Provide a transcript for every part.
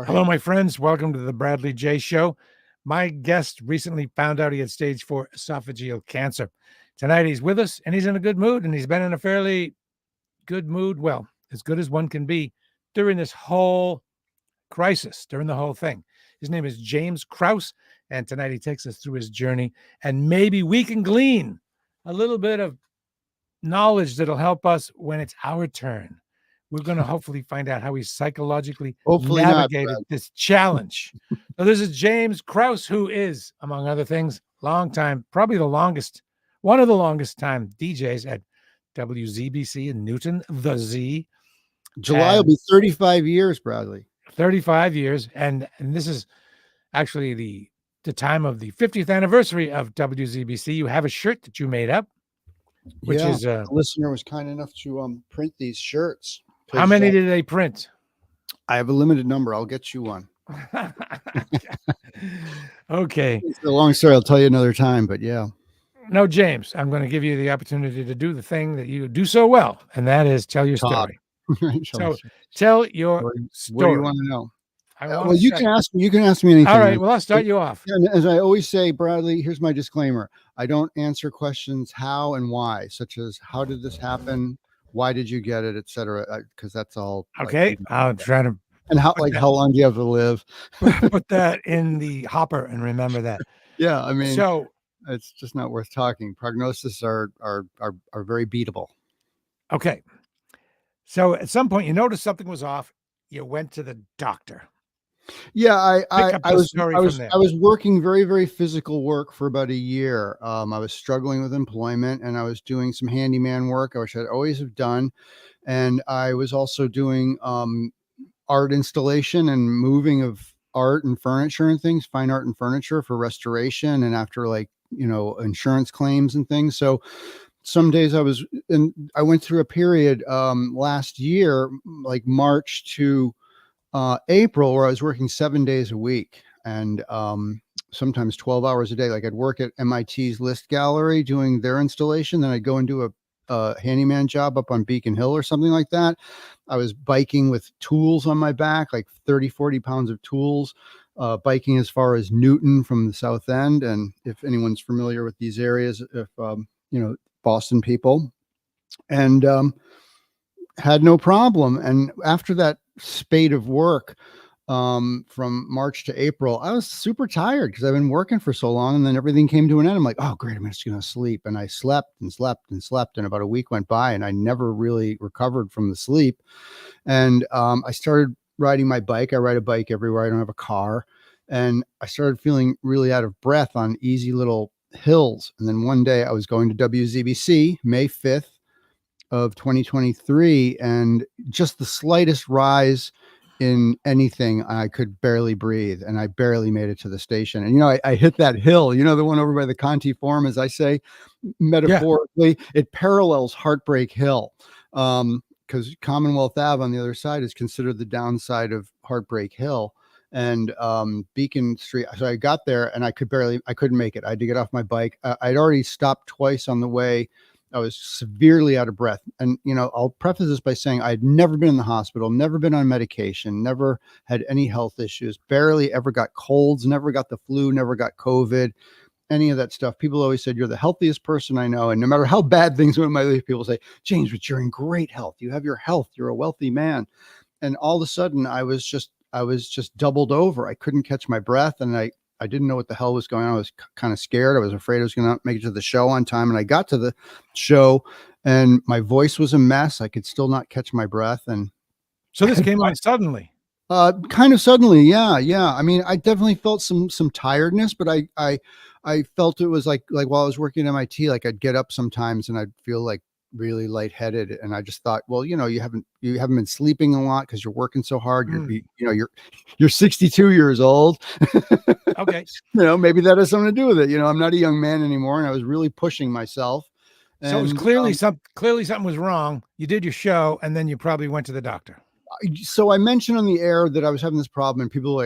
Hello, my friends. Welcome to the Bradley J. Show. My guest recently found out he had stage 4 esophageal cancer. Tonight he's with us and he's in a good mood, and he's been in a fairly good mood, well, as good as one can be during this whole crisis, during the whole thing. His name is James Krause, and tonight he takes us through his journey, and maybe we can glean a little bit of knowledge that'll help us when it's our turn. We're going to hopefully find out how he psychologically navigated this challenge. So this is James Krause, who is, among other things, probably one of the longest time DJs at WZBC in Newton, the Z. July will be 35 years, Bradley. 35 years. And this is actually the time of the 50th anniversary of WZBC. You have a shirt that you made up, which is the listener was kind enough to print these shirts. How many did they print? I have a limited number. I'll get you one. Okay. It's a long story. I'll tell you another time, but yeah. No, James, I'm going to give you the opportunity to do the thing that you do so well, and that is tell your story. So tell your story. What do you want to know? Well, you can ask me anything. All right. Well, I'll start you off. And as I always say, Bradley, here's my disclaimer. I don't answer questions how and why, such as how did this happen? Why did you get it, etc.? Because that's all. Okay, like, I'll try to. And how long do you have to live? Put that in the hopper and remember that. Yeah, I mean, so it's just not worth talking. Prognosis are very beatable. Okay, so at some point you noticed something was off. You went to the doctor. Yeah, I was working very, very physical work for about a year. I was struggling with employment, and I was doing some handyman work, which I'd always have done. And I was also doing art installation and moving of art and furniture and things, fine art and furniture for restoration. And after insurance claims and things. So some days I went through a period last year, like March to April, where I was working 7 days a week and sometimes 12 hours a day. Like I'd work at MIT's List Gallery doing their installation. Then I'd go and do a handyman job up on Beacon Hill or something like that. I was biking with tools on my back, like 30, 40 pounds of tools, biking as far as Newton from the South End. And if anyone's familiar with these areas, Boston people, and had no problem. And after that spate of work from March to April, I was super tired because I've been working for so long, and then everything came to an end. I'm like, oh great, I'm just gonna sleep. And I slept and slept and slept, and about a week went by and I never really recovered from the sleep. And I started riding my bike. I ride a bike everywhere. I don't have a car. And I started feeling really out of breath on easy little hills. And then one day I was going to WZBC May 5th of 2023, and just the slightest rise in anything, I could barely breathe, and I barely made it to the station. And I hit that hill, the one over by the Conti Forum, as I say metaphorically. Yeah. It parallels Heartbreak Hill, because Commonwealth Ave on the other side is considered the downside of Heartbreak Hill. And Beacon Street. So I got there and I couldn't make it. I had to get off my bike. I'd already stopped twice on the way. I was severely out of breath. And, I'll preface this by saying I'd never been in the hospital, never been on medication, never had any health issues, barely ever got colds, never got the flu, never got COVID, any of that stuff. People always said, you're the healthiest person I know. And no matter how bad things went in my life, people say, James, but you're in great health. You have your health. You're a wealthy man. And all of a sudden I was just doubled over. I couldn't catch my breath, and I didn't know what the hell was going on. I was kind of scared. I was afraid I was going to not make it to the show on time. And I got to the show and my voice was a mess. I could still not catch my breath. And so this came on suddenly. Kind of suddenly. Yeah. Yeah. I mean, I definitely felt some tiredness, but I felt it was like while I was working at MIT, like I'd get up sometimes and I'd feel like really lightheaded. And I just thought, well, you haven't been sleeping a lot because you're working so hard. You're 62 years old. Okay. Maybe that has something to do with it. I'm not a young man anymore, and I was really pushing myself. And, so it was clearly something was wrong. You did your show, and then you probably went to the doctor. So I mentioned on the air that I was having this problem, and people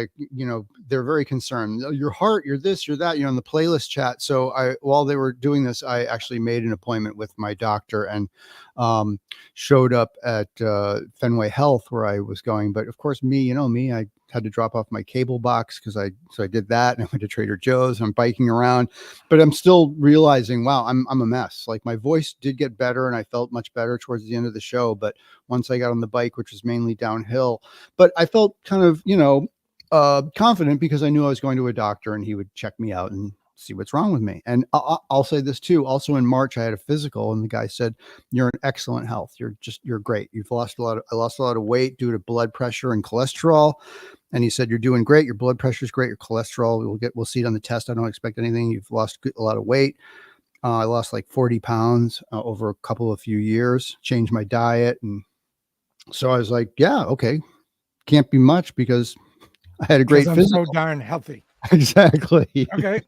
they're very concerned. Your heart, you're this, you're that, in the playlist chat. So while they were doing this, I actually made an appointment with my doctor and showed up at Fenway Health where I was going. But of course, me, I had to drop off my cable box so I did that, and I went to Trader Joe's, and I'm biking around, but I'm still realizing, wow, I'm a mess. Like, my voice did get better and I felt much better towards the end of the show. But once I got on the bike, which was mainly downhill, but I felt kind of, confident because I knew I was going to a doctor and he would check me out and see what's wrong with me. And I'll say this too. Also in March, I had a physical, and the guy said, "You're in excellent health. You're great. I lost a lot of weight due to blood pressure and cholesterol." And he said, "You're doing great. Your blood pressure is great. Your cholesterol, we'll see it on the test. I don't expect anything. You've lost a lot of weight." I lost like 40 pounds over a few years, changed my diet. And so I was like, yeah, okay. Can't be much because I had a great physical. So darn healthy. Exactly. Okay.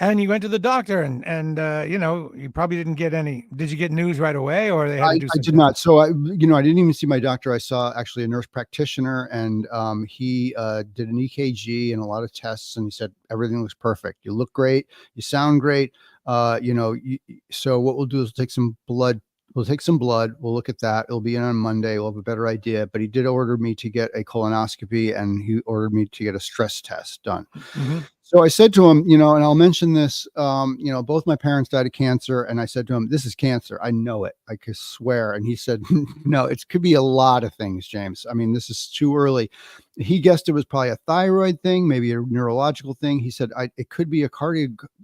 And you went to the doctor, and you probably didn't get any. Did you get news right away, or they had to do something? I did not. So I didn't even see my doctor. I saw actually a nurse practitioner, and he did an EKG and a lot of tests, and he said everything looks perfect. You look great. You sound great. So what we'll do is take some blood. We'll take some blood. We'll look at that. It'll be in on Monday. We'll have a better idea. But he did order me to get a colonoscopy, and he ordered me to get a stress test done. Mm-hmm. So I said to him, and I'll mention this, both my parents died of cancer. And I said to him, "This is cancer. I know it. I could swear." And he said, "No, it could be a lot of things, James. I mean, this is too early." He guessed it was probably a thyroid thing, maybe a neurological thing. He said, it could be a cardio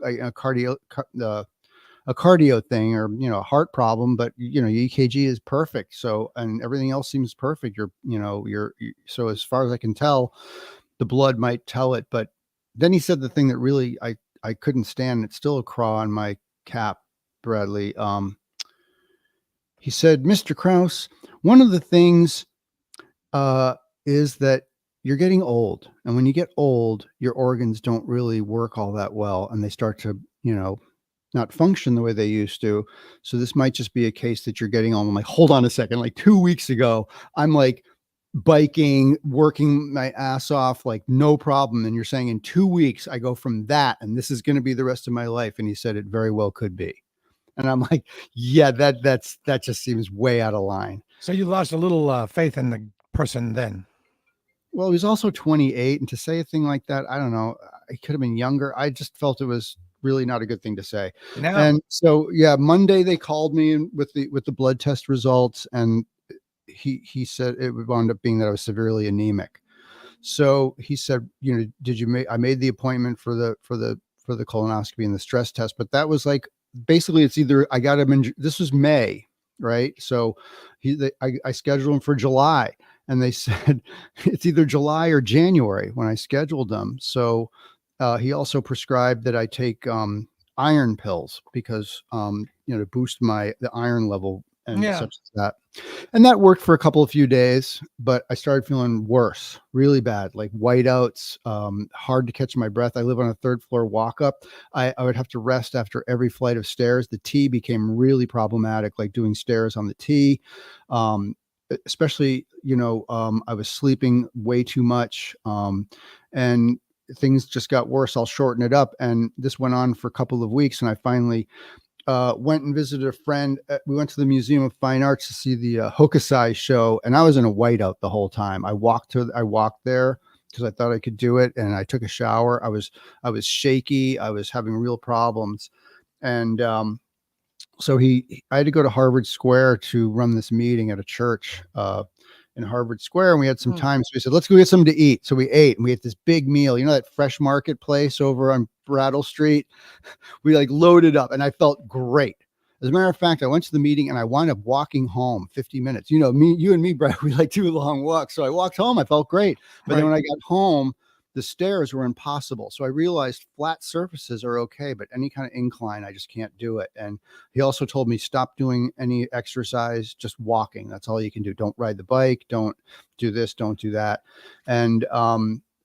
thing, or a heart problem, but your EKG is perfect, so, and everything else seems perfect. So as far as I can tell, the blood might tell it. But then he said the thing that really I couldn't stand. It's still a craw on my cap, Bradley. He said, "Mr. Krause, one of the things is that you're getting old, and when you get old, your organs don't really work all that well, and they start to not function the way they used to. So this might just be a case that you're getting on." I'm like, hold on a second. Like 2 weeks ago, I'm like biking, working my ass off, like no problem. And you're saying in 2 weeks, I go from that, and this is going to be the rest of my life. And he said, "It very well could be." And I'm like, yeah, that just seems way out of line. So you lost a little faith in the person then. Well, he was also 28. And to say a thing like that, I don't know, I could have been younger. I just felt it was really not a good thing to say. No. And so, yeah, Monday they called me with the blood test results, and he said it would wind up being that I was severely anemic. So he said, I made the appointment for the colonoscopy and the stress test, but that was like, basically it's either I got him in, this was May, right? So I scheduled him for July, and they said it's either July or January when I scheduled them. So he also prescribed that I take iron pills because to boost the iron level and such as that. And that worked for a few days, but I started feeling worse, really bad, like whiteouts, hard to catch my breath. I live on a 3rd floor walk up. I would have to rest after every flight of stairs. The T became really problematic, like doing stairs on the T. Especially, I was sleeping way too much. And things just got worse. I'll shorten it up. And this went on for a couple of weeks. And I finally went and visited a friend. We went to the Museum of Fine Arts to see the Hokusai show. And I was in a whiteout the whole time. I walked there because I thought I could do it. And I took a shower. I was shaky. I was having real problems. And so I had to go to Harvard Square to run this meeting at a church in Harvard Square, and we had some time. So we said, let's go get something to eat. So we ate, and we ate this big meal. That Fresh Market place over on Brattle Street? We like loaded up, and I felt great. As a matter of fact, I went to the meeting and I wound up walking home 50 minutes. You and me, Brad, we like do long walks. So I walked home. I felt great. But then when I got home, the stairs were impossible. So I realized flat surfaces are okay, but any kind of incline, I just can't do it. And he also told me, stop doing any exercise, just walking. That's all you can do. Don't ride the bike. Don't do this. Don't do that. And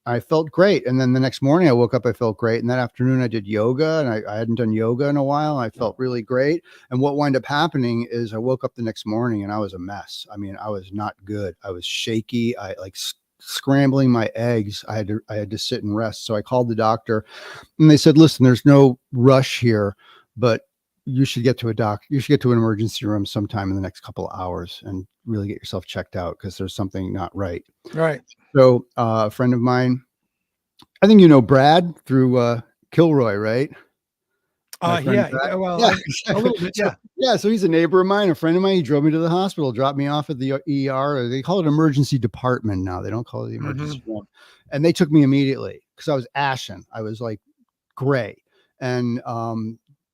I felt great. And then the next morning I woke up, I felt great. And that afternoon I did yoga, and I hadn't done yoga in a while. And I felt really great. And what wound up happening is I woke up the next morning and I was a mess. I mean, I was not good. I was shaky. I like scrambling my eggs. I had to sit and rest. So I called the doctor, and they said, listen, there's no rush here, but you should get to a doc. You should get to an emergency room sometime in the next couple of hours and really get yourself checked out because there's something not right. Right. So a friend of mine, I think you know Brad through Kilroy, right? Yeah. Well, yeah. A little bit. Yeah. Yeah. So he's a neighbor of mine, a friend of mine. He drove me to the hospital, dropped me off at the ER. They call it emergency department now. They don't call it the emergency room. And they took me immediately because I was ashen. I was like gray. And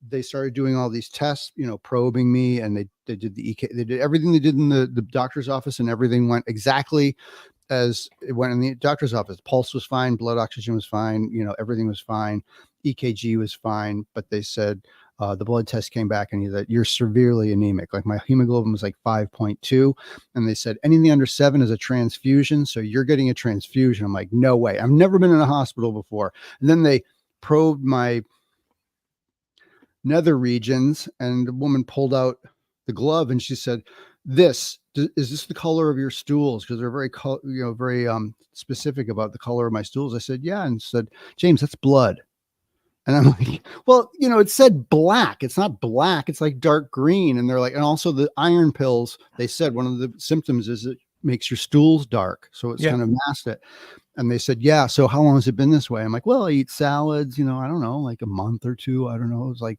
they started doing all these tests, probing me, and they did the EK. They did everything they did in the doctor's office, and everything went exactly as it went in the doctor's office. Pulse was fine, blood oxygen was fine, everything was fine. EKG was fine, but they said the blood test came back and that you're severely anemic. Like my hemoglobin was like 5.2, and they said anything under 7 is a transfusion, so you're getting a transfusion. I'm like, no way. I've never been in a hospital before. And then they probed my nether regions, and the woman pulled out the glove and she said, is this the color of your stools? Because they're very specific about the color of my stools. I said, yeah. And said, James, that's blood. And I'm like, well, it said black. It's not black. It's like dark green. And they're like, and also the iron pills, they said one of the symptoms is it makes your stools dark. So it's kind of masked it. And they said, yeah. So how long has it been this way? I'm like, well, I eat salads, I don't know, like a month or two. I don't know. It was like,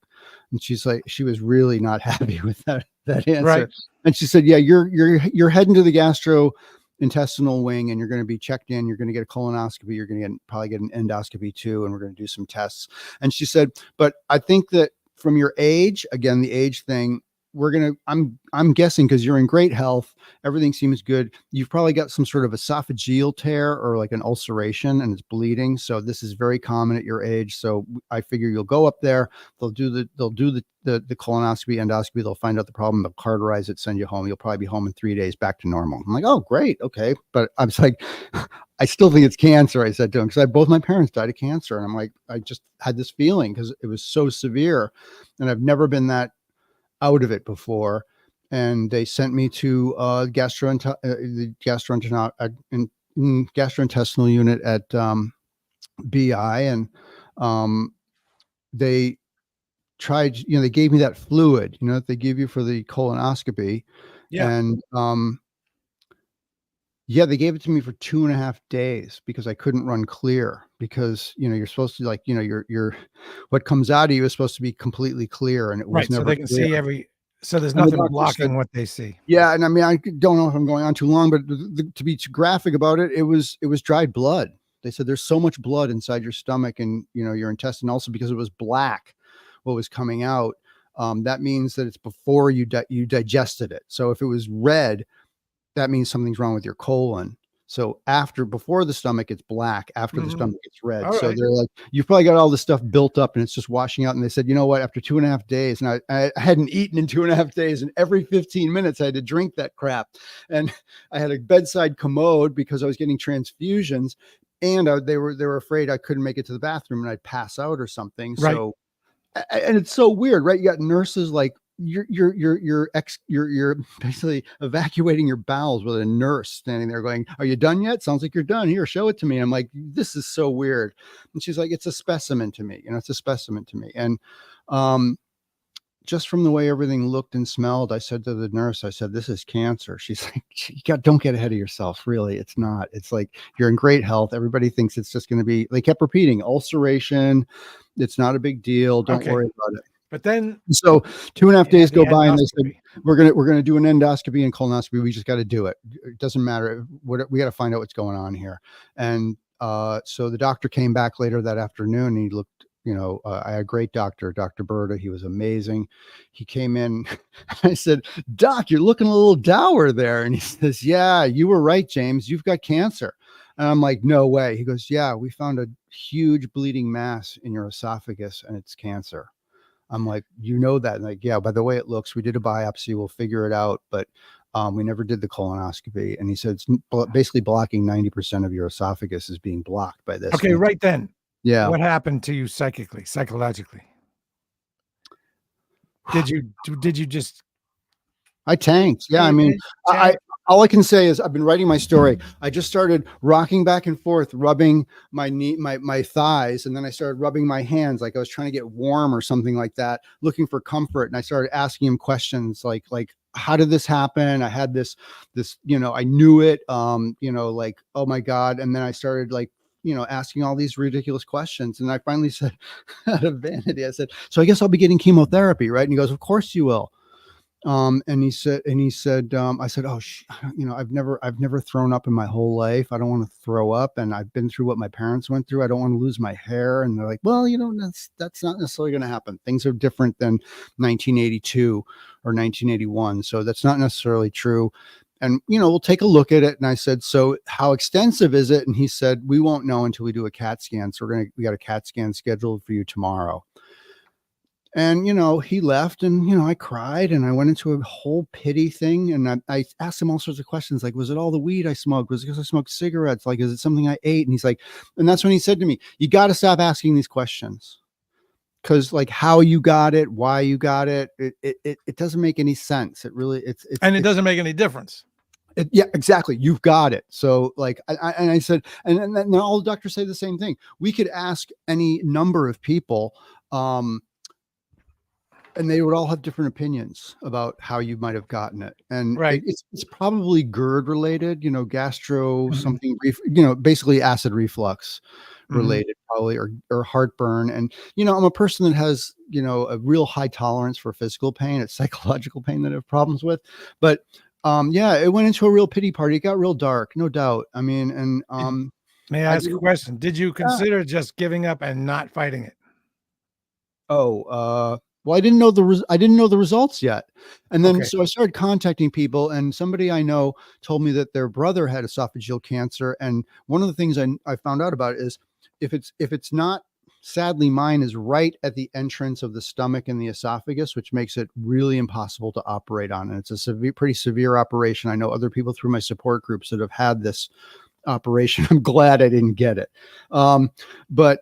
and she's like, she was really not happy with that answer. Right. And she said, yeah, you're heading to the gastrointestinal wing, and you're going to be checked in. You're going to get a colonoscopy. You're going to probably get an endoscopy too. And we're going to do some tests. And she said, but I think that from your age, again, the age thing, I'm guessing because you're in great health, everything seems good. You've probably got some sort of esophageal tear or like an ulceration, and it's bleeding. So this is very common at your age. So I figure you'll go up there. They'll do the colonoscopy, endoscopy. They'll find out the problem. They'll cauterize it, send you home. You'll probably be home in 3 days, back to normal. I'm like, oh, great. Okay. But I was like, I still think it's cancer. I said to him, because both my parents died of cancer. And I'm like, I just had this feeling because it was so severe, and I've never been that out of it before. And they sent me to the gastrointestinal unit at BI, and they tried, they gave me that fluid, that they give you for the colonoscopy. Yeah. And they gave it to me for 2.5 days because I couldn't run clear, because you're supposed to, like, your what comes out of you is supposed to be completely clear, and it was never so they can clear. see so there's nothing blocking what they see. Yeah. And I mean, I don't know if I'm going on too long, but to be graphic about it, it was dried blood. They said there's so much blood inside your stomach and your intestine, also because it was black what was coming out. That means that it's before you digested it. So if it was red, that means something's wrong with your colon. So before the stomach, it's black. After the stomach, it's red. All so right. they're like, you've probably got all this stuff built up and it's just washing out. And they said, you know what, after 2.5 days, and I hadn't eaten in 2.5 days, and every 15 minutes I had to drink that crap. And I had a bedside commode because I was getting transfusions, and they were afraid I couldn't make it to the bathroom and I'd pass out or something. Right. So, and it's so weird, right? You got nurses like, you're basically evacuating your bowels with a nurse standing there going, are you done yet? Sounds like you're done. Here, show it to me. I'm like, this is so weird. And she's like, it's a specimen to me. It's a specimen to me. And just from the way everything looked and smelled, I said to the nurse, I said, this is cancer. She's like, don't get ahead of yourself. Really, it's not. It's like, you're in great health. Everybody thinks it's just going to be, they kept repeating, ulceration. It's not a big deal. Don't worry about it. But then, so 2.5 days go by, and they said, we're gonna do an endoscopy and colonoscopy. We just got to do it. It doesn't matter. We got to find out what's going on here. And so the doctor came back later that afternoon. And he looked, I had a great doctor, Dr. Berta. He was amazing. He came in. I said, Doc, you're looking a little dour there. And he says, yeah, you were right, James. You've got cancer. And I'm like, no way. He goes, yeah, we found a huge bleeding mass in your esophagus, and it's cancer. I'm like, that? And like, yeah, by the way it looks, we did a biopsy, we'll figure it out. But we never did the colonoscopy. And he said, it's basically blocking 90% of your esophagus is being blocked by this. Okay. Right then. Yeah. What happened to you psychologically? Did you just? I tanked. Yeah. I mean, all I can say is I've been writing my story. I just started rocking back and forth, rubbing my knee, my thighs, and then I started rubbing my hands like I was trying to get warm or something like that, looking for comfort. And I started asking him questions like how did this happen? I had this, I knew it, like, oh my God. And then I started like, asking all these ridiculous questions. And I finally said, out of vanity, I said, so I guess I'll be getting chemotherapy, right? And he goes, of course you will. And he said, I said, oh, I've never thrown up in my whole life. I don't want to throw up. And I've been through what my parents went through. I don't want to lose my hair. And they're like, well, that's not necessarily going to happen. Things are different than 1982 or 1981. So that's not necessarily true. And, we'll take a look at it. And I said, so how extensive is it? And he said, we won't know until we do a CAT scan. So we got a CAT scan scheduled for you tomorrow. And, he left and, I cried and I went into a whole pity thing. And I asked him all sorts of questions. Like, was it all the weed I smoked? Was it because I smoked cigarettes? Like, is it something I ate? And he's like, and that's when he said to me, you got to stop asking these questions. Cause like how you got it, why you got it, it doesn't make any sense. It really, it doesn't make any difference. Yeah, exactly. You've got it. So like, I said, and then all the doctors say the same thing. We could ask any number of people, and they would all have different opinions about how you might have gotten it. And right. It's probably GERD related, gastro something, basically acid reflux related probably, or heartburn. And, I'm a person that has, a real high tolerance for physical pain. It's psychological pain that I have problems with. But it went into a real pity party. It got real dark, no doubt. I mean, and may I ask a question? Did you consider just giving up and not fighting it? Well, I didn't know the results yet. And then, so I started contacting people, and somebody I know told me that their brother had esophageal cancer. And one of the things I found out about it is if it's not, sadly, mine is right at the entrance of the stomach and the esophagus, which makes it really impossible to operate on. And it's a pretty severe operation. I know other people through my support groups that have had this operation. I'm glad I didn't get it. But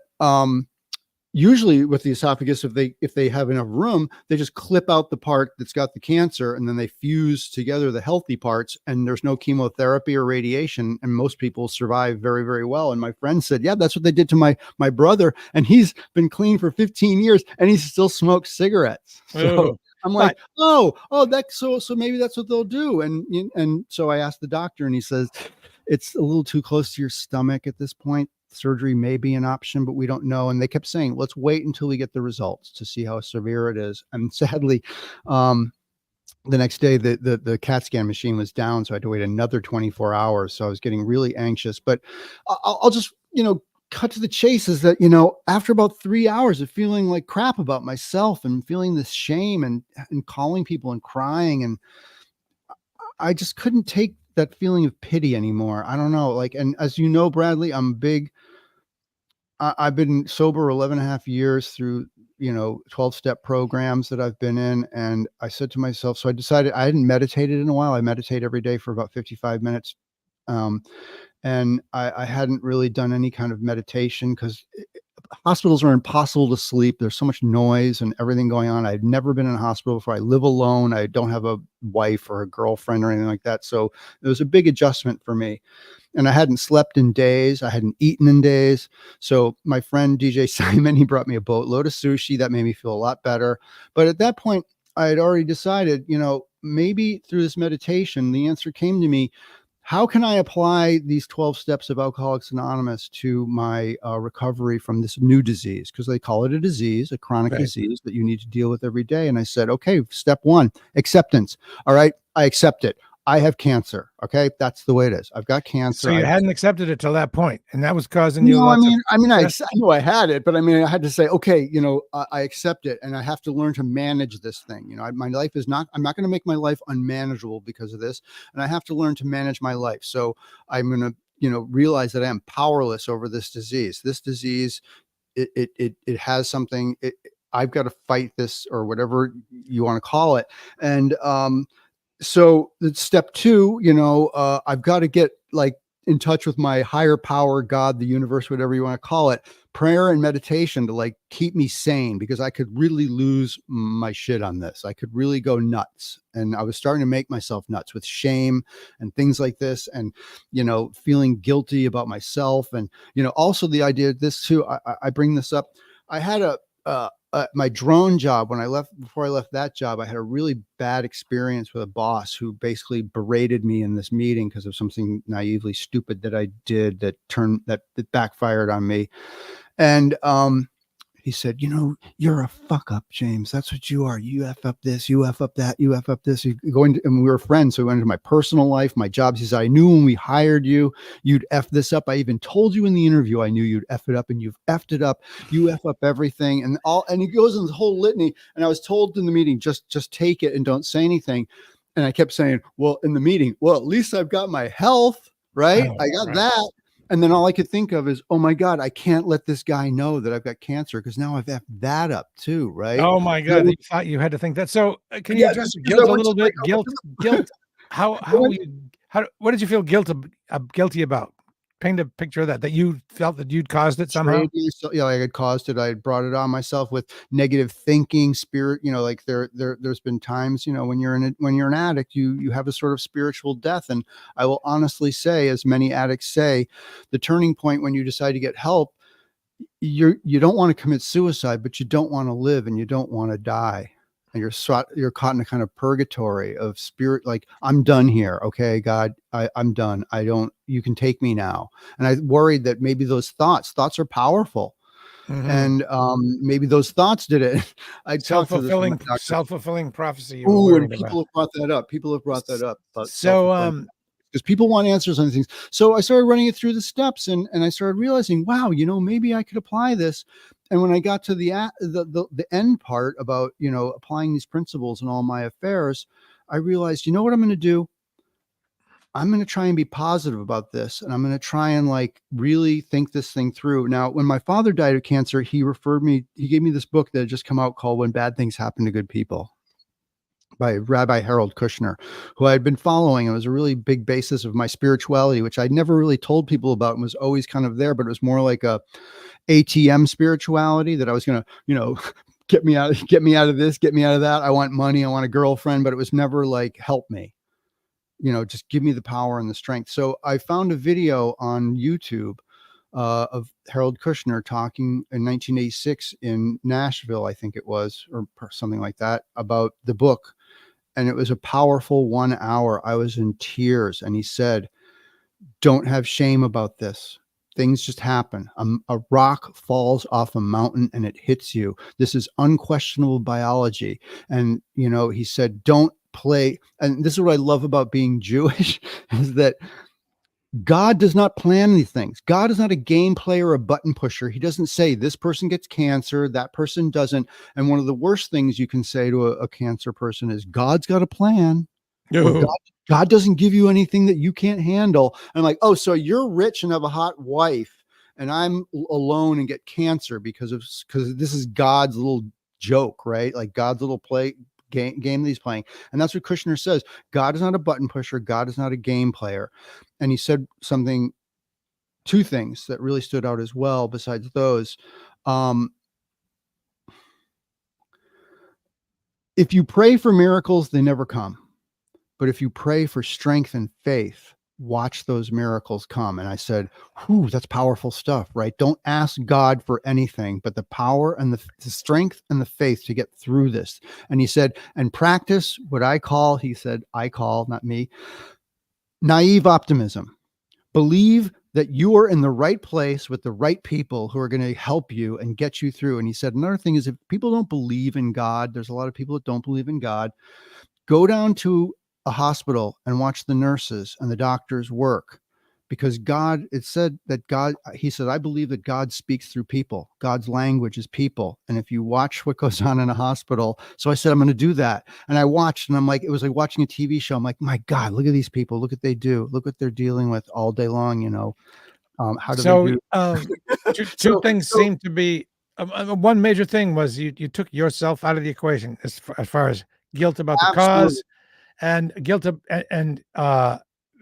usually with the esophagus, if they have enough room, they just clip out the part that's got the cancer and then they fuse together the healthy parts, and there's no chemotherapy or radiation. And most people survive very, very well. And my friend said, yeah, that's what they did to my brother. And he's been clean for 15 years and he still smokes cigarettes. So I'm like, so maybe that's what they'll do. And so I asked the doctor and he says, it's a little too close to your stomach at this point. Surgery may be an option, but we don't know. And they kept saying, let's wait until we get the results to see how severe it is. And sadly, the next day, the CAT scan machine was down. So I had to wait another 24 hours. So I was getting really anxious, but I'll just, cut to the chase is that, after about 3 hours of feeling like crap about myself and feeling this shame and calling people and crying, and I just couldn't take that feeling of pity anymore. I don't know. Like, and as you know, Bradley, I've been sober 11 and a half years through, 12-step programs that I've been in. And I said to myself, so I decided I hadn't meditated in a while. I meditate every day for about 55 minutes. And I hadn't really done any kind of meditation because hospitals are impossible to sleep. There's so much noise and everything going on. I'd never been in a hospital before. I live alone. I don't have a wife or a girlfriend or anything like that. So it was a big adjustment for me. And I hadn't slept in days. I hadn't eaten in days. So my friend DJ Simon, he brought me a boatload of sushi. That made me feel a lot better. But at that point, I had already decided, maybe through this meditation, the answer came to me. How can I apply these 12 steps of Alcoholics Anonymous to my recovery from this new disease? Because they call it a disease, a chronic disease that you need to deal with every day. And I said, okay, step one, acceptance. All right, I accept it. I have cancer. Okay, that's the way it is. I've got cancer. So you hadn't accepted it till that point, and that was causing you. I knew I had it, but I had to say, okay, I accept it, and I have to learn to manage this thing. My life is not. I'm not going to make my life unmanageable because of this, and I have to learn to manage my life. So I'm going to, realize that I am powerless over this disease. This disease, it has something. I've got to fight this, or whatever you want to call it, and so that's step two, I've got to get in touch with my higher power, God, the universe, whatever you want to call it. prayer and meditation to like keep me sane, because I could really lose my shit on this. I could really go nuts. And I was starting to make myself nuts with shame and things like this. And, feeling guilty about myself. And, also the idea of this too, I bring this up. I had my drone job before I left that job, I had a really bad experience with a boss who basically berated me in this meeting because of something naively stupid that I did that backfired on me. And he said, you're a fuck up, James. That's what you are. You F up this, you F up that, you F up this. And we were friends. So we went into my personal life, my jobs. He said, I knew when we hired you, you'd F this up. I even told you in the interview, I knew you'd F it up, and you've F'd it up. You F up everything. And he goes in this whole litany. And I was told in the meeting, just take it and don't say anything. And I kept saying, well, in the meeting, well, at least I've got my health, right? I got that. And then all I could think of is, oh my God, I can't let this guy know that I've got cancer, because now I've effed that up too, right? Oh my God, you thought you had to think that. So can you address guilt a little bit? Guilt. What did you feel guilty about? Paint a picture of that you felt that you'd caused it somehow. I had caused it. I had brought it on myself with negative thinking, spirit. Like there's been times, when you're an addict, you have a sort of spiritual death. And I will honestly say, as many addicts say, the turning point when you decide to get help, you don't want to commit suicide, but you don't want to live, and you don't want to die. And you're caught in a kind of purgatory of spirit. Like, I'm done here. Okay, God, I'm done. You can take me now. And I worried that maybe those thoughts are powerful. Mm-hmm. And maybe those thoughts did it. I self-fulfilling prophecy. And people have brought that up. So, because people want answers on things. So I started running it through the steps, and I started realizing, wow, maybe I could apply this. And when I got to the end part about, applying these principles in all my affairs, I realized, what I'm going to do? I'm going to try and be positive about this. And I'm going to try and like really think this thing through. Now, when my father died of cancer, he gave me this book that had just come out called When Bad Things Happen to Good People, by Rabbi Harold Kushner, who I had been following. It was a really big basis of my spirituality, which I'd never really told people about and was always kind of there, but it was more like a ATM spirituality that I was going to, get me out of this, get me out of that. I want money. I want a girlfriend, but it was never like, help me, just give me the power and the strength. So I found a video on YouTube of Harold Kushner talking in 1986 in Nashville, I think it was, or something like that, about the book. And it was a powerful 1 hour. I was in tears. And he said, don't have shame about this. Things just happen. A rock falls off a mountain and it hits you. This is unquestionable biology. And, he said, don't play. And this is what I love about being Jewish, is that God does not plan these things. God is not a game player or a button pusher. He doesn't say this person gets cancer, that person doesn't. And one of the worst things you can say to a cancer person is, God's got a plan. God doesn't give you anything that you can't handle. And like, oh, so you're rich and have a hot wife, and I'm alone and get cancer because this is God's little joke, right? Like God's little game that he's playing. And that's what Kushner says. God is not a button pusher. God is not a game player. And he said two things that really stood out as well besides those. If you pray for miracles, they never come. But if you pray for strength and faith, watch those miracles come. And I said, whew, that's powerful stuff, right? Don't ask God for anything but the power and the strength and the faith to get through this. And he said, and practice what I call, not me, naive optimism. Believe that you are in the right place with the right people who are going to help you and get you through. And he said, another thing is, if people don't believe in God, there's a lot of people that don't believe in God, go down to a hospital and watch the nurses and the doctors work, because he said, I believe that God speaks through people. God's language is people. And if you watch what goes on in a hospital, so I said, I'm going to do that. And I watched, and I'm like, it was like watching a TV show. I'm like, my God, look at these people. Look what they do. Look what they're dealing with all day long. How do they do? Two things seem to be, one major thing was you took yourself out of the equation as far as guilt about the cause, and guilt and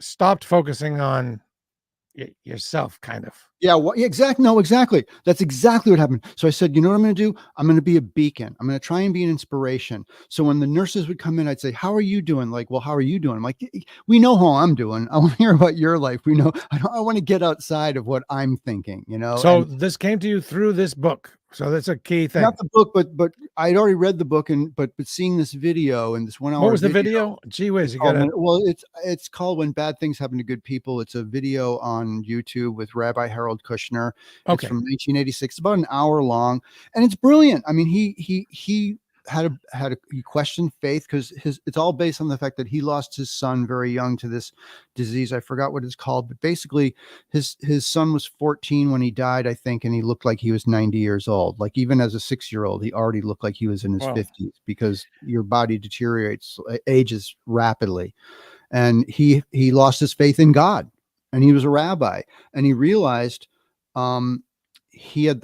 stopped focusing on yourself, kind of. Yeah, exactly. No, exactly. That's exactly what happened. So I said, you know what I'm going to do? I'm going to be a beacon. I'm going to try and be an inspiration. So when the nurses would come in, I'd say, how are you doing? Like, well, how are you doing? I'm like, we know how I'm doing. I want to hear about your life. We know, I want to get outside of what I'm thinking, you know? So this came to you through this book. So that's a key thing. Not the book, but I'd already read the book, but seeing this video and this 1 hour. What was the video? Gee whiz, you got it. Well, it's called When Bad Things Happen to Good People. It's a video on YouTube with Rabbi Harold Kushner. Okay. It's from 1986. It's about an hour long, and it's brilliant. I mean, he he questioned faith because it's all based on the fact that he lost his son very young to this disease. I forgot what it's called, but basically his son was 14 when he died, I think, and he looked like he was 90 years old. Like even as a 6-year-old, he already looked like he was in his 50s because your body deteriorates, ages rapidly. And he lost his faith in God, and he was a rabbi, and he realized he had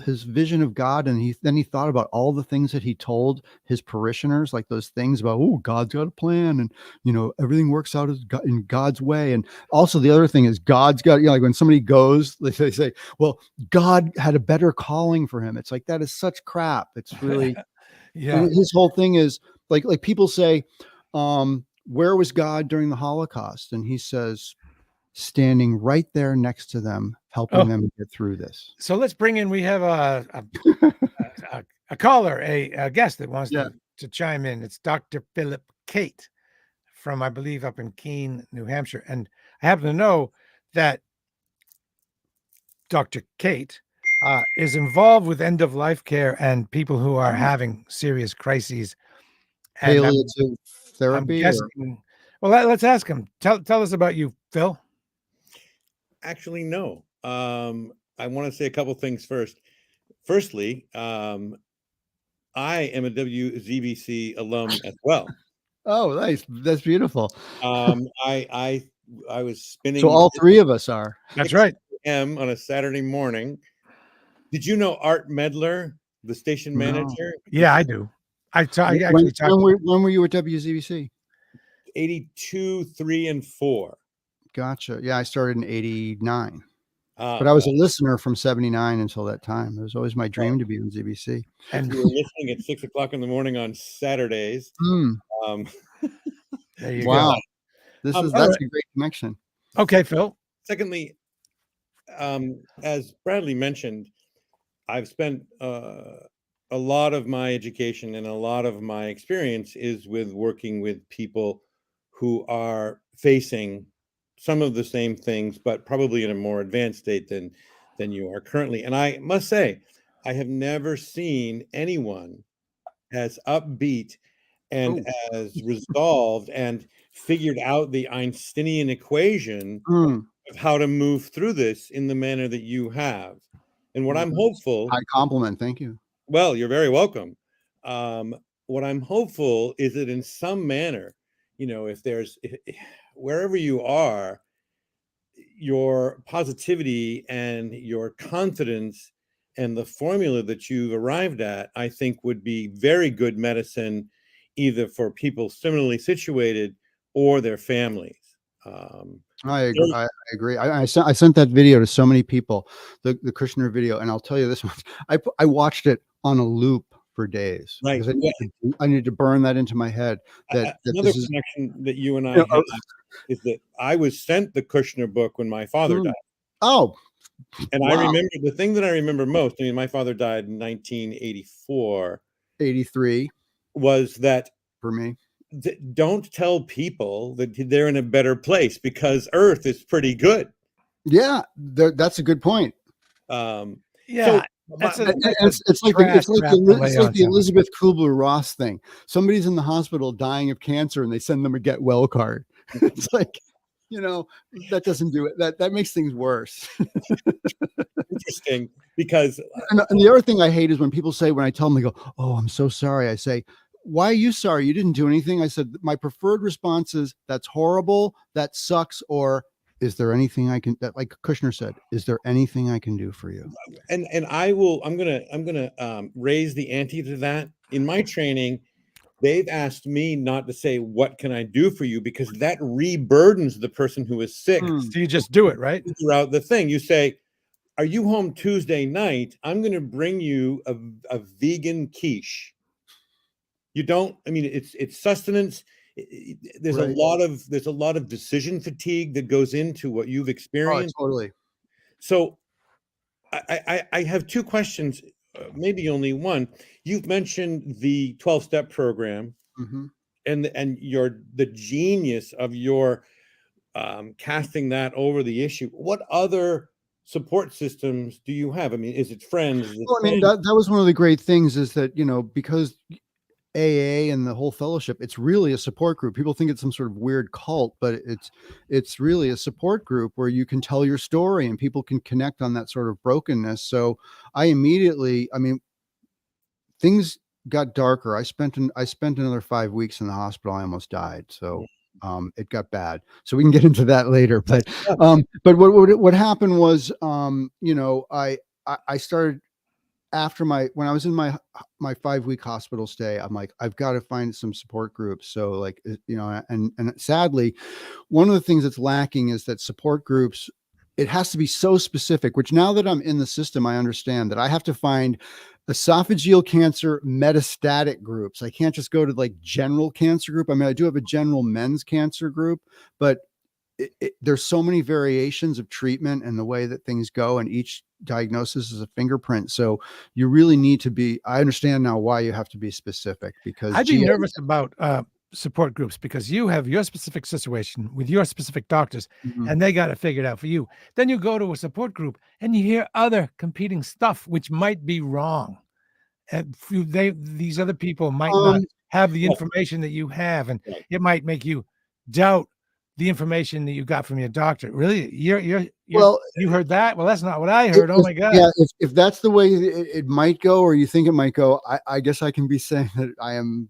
his vision of God, and then he thought about all the things that he told his parishioners, like those things about, oh, God's got a plan, and you know everything works out in God's way. And also the other thing is God's got, you know, like when somebody goes, they say, well, God had a better calling for him. It's like, that is such crap. It's really yeah. And his whole thing is like people say, where was God during the Holocaust? And he says, standing right there next to them, helping them get through this. So let's bring in, we have a caller, a guest that wants to chime in. It's Dr. Philip Cate from, I believe, up in Keene, New Hampshire. And I happen to know that Dr. Cate is involved with end-of-life care and people who are having serious crises. And palliative therapy? Guessing, well, let's ask him. Tell us about you, Phil. Actually, no. I want to say a couple things first. Firstly, I am a WZBC alum as well. Oh, nice. That's beautiful. I was spinning. So all three of us are. That's right. On a Saturday morning. Did you know Art Medler, the station manager? Yeah, I do. When were you at WZBC? 82, 3, and 4. Gotcha. Yeah, I started in 89. But I was a listener from 79 until that time. It was always my dream to be on ZBC. And you were listening at 6 o'clock in the morning on Saturdays. There you wow. go. That's a great connection. Okay, Phil. Secondly, as Bradley mentioned, I've spent a lot of my education and a lot of my experience is with working with people who are facing some of the same things, but probably in a more advanced state than you are currently. And I must say, I have never seen anyone as upbeat and as resolved and figured out the Einsteinian equation of how to move through this in the manner that you have. And what I'm hopeful... High compliment. Thank you. Well, you're very welcome. What I'm hopeful is that in some manner, you know, wherever you are, your positivity and your confidence and the formula that you've arrived at, I think would be very good medicine, either for people similarly situated or their families. I agree. I sent that video to so many people, the Kushner video, and I'll tell you this much: I watched it on a loop for days. Right. I need to burn that into my head. Another connection that you and I have is that I was sent the Kushner book when my father died. Oh, and wow. I remember the thing that I remember most. I mean, my father died in 1984, 83. Was that for me? Don't tell people that they're in a better place because Earth is pretty good. Yeah, that's a good point. Yeah. So, it's like the Elizabeth Kubler-Ross thing. Somebody's in the hospital dying of cancer and they send them a get well card. It's like, you know, that doesn't do it. That makes things worse. Interesting, because and the other thing I hate is when people say, when I tell them, they go, "Oh, I'm so sorry." I say, "Why are you sorry? You didn't do anything." I said, my preferred response is, "That's horrible. That sucks." Or, "Is there anything I can," like Kushner said, "Is there anything I can do for you?" And I'm gonna raise the ante to that. In my training, they've asked me not to say, "What can I do for you?" because that reburdens the person who is sick. So you just do it, right? Throughout the thing, you say, are you home Tuesday night? I'm going to bring you a vegan quiche. You don't, I mean, it's sustenance. There's Right. a lot of decision fatigue that goes into what you've Oh, experienced. totally. So I have two questions, maybe only one. You've mentioned the 12-step program, Mm-hmm. and the genius of your casting that over the issue. What other support systems do you have? I mean, is it friends? Is it Well, I mean, family? that was one of the great things, is that, because AA and the whole fellowship, it's really a support group. People think it's some sort of weird cult, but it's really a support group where you can tell your story and people can connect on that sort of brokenness. So I mean, things got darker. I spent another 5 weeks in the hospital. I almost died. So it got bad. So we can get into that later. But what happened was, I started, after when I was in my 5-week hospital stay, I'm like, I've got to find some support groups. So like, and sadly, one of the things that's lacking is that support groups, it has to be so specific, which now that I'm in the system, I understand that I have to find esophageal cancer metastatic groups. I can't just go to like general cancer group. I mean, I do have a general men's cancer group, but there's so many variations of treatment and the way that things go, and each diagnosis is a fingerprint. So you really need to be, I understand now why you have to be specific, because I'd be nervous about support groups, because you have your specific situation with your specific doctors, and they got it figured out for you. Then you go to a support group and you hear other competing stuff, which might be wrong. And these other people might not have the information that you have, and it might make you doubt the information that you got from your doctor. Really? Well, you heard that? Well, that's not what I heard. Oh my God. Yeah. If that's the way it might go, or you think it might go, I guess I can be saying that I am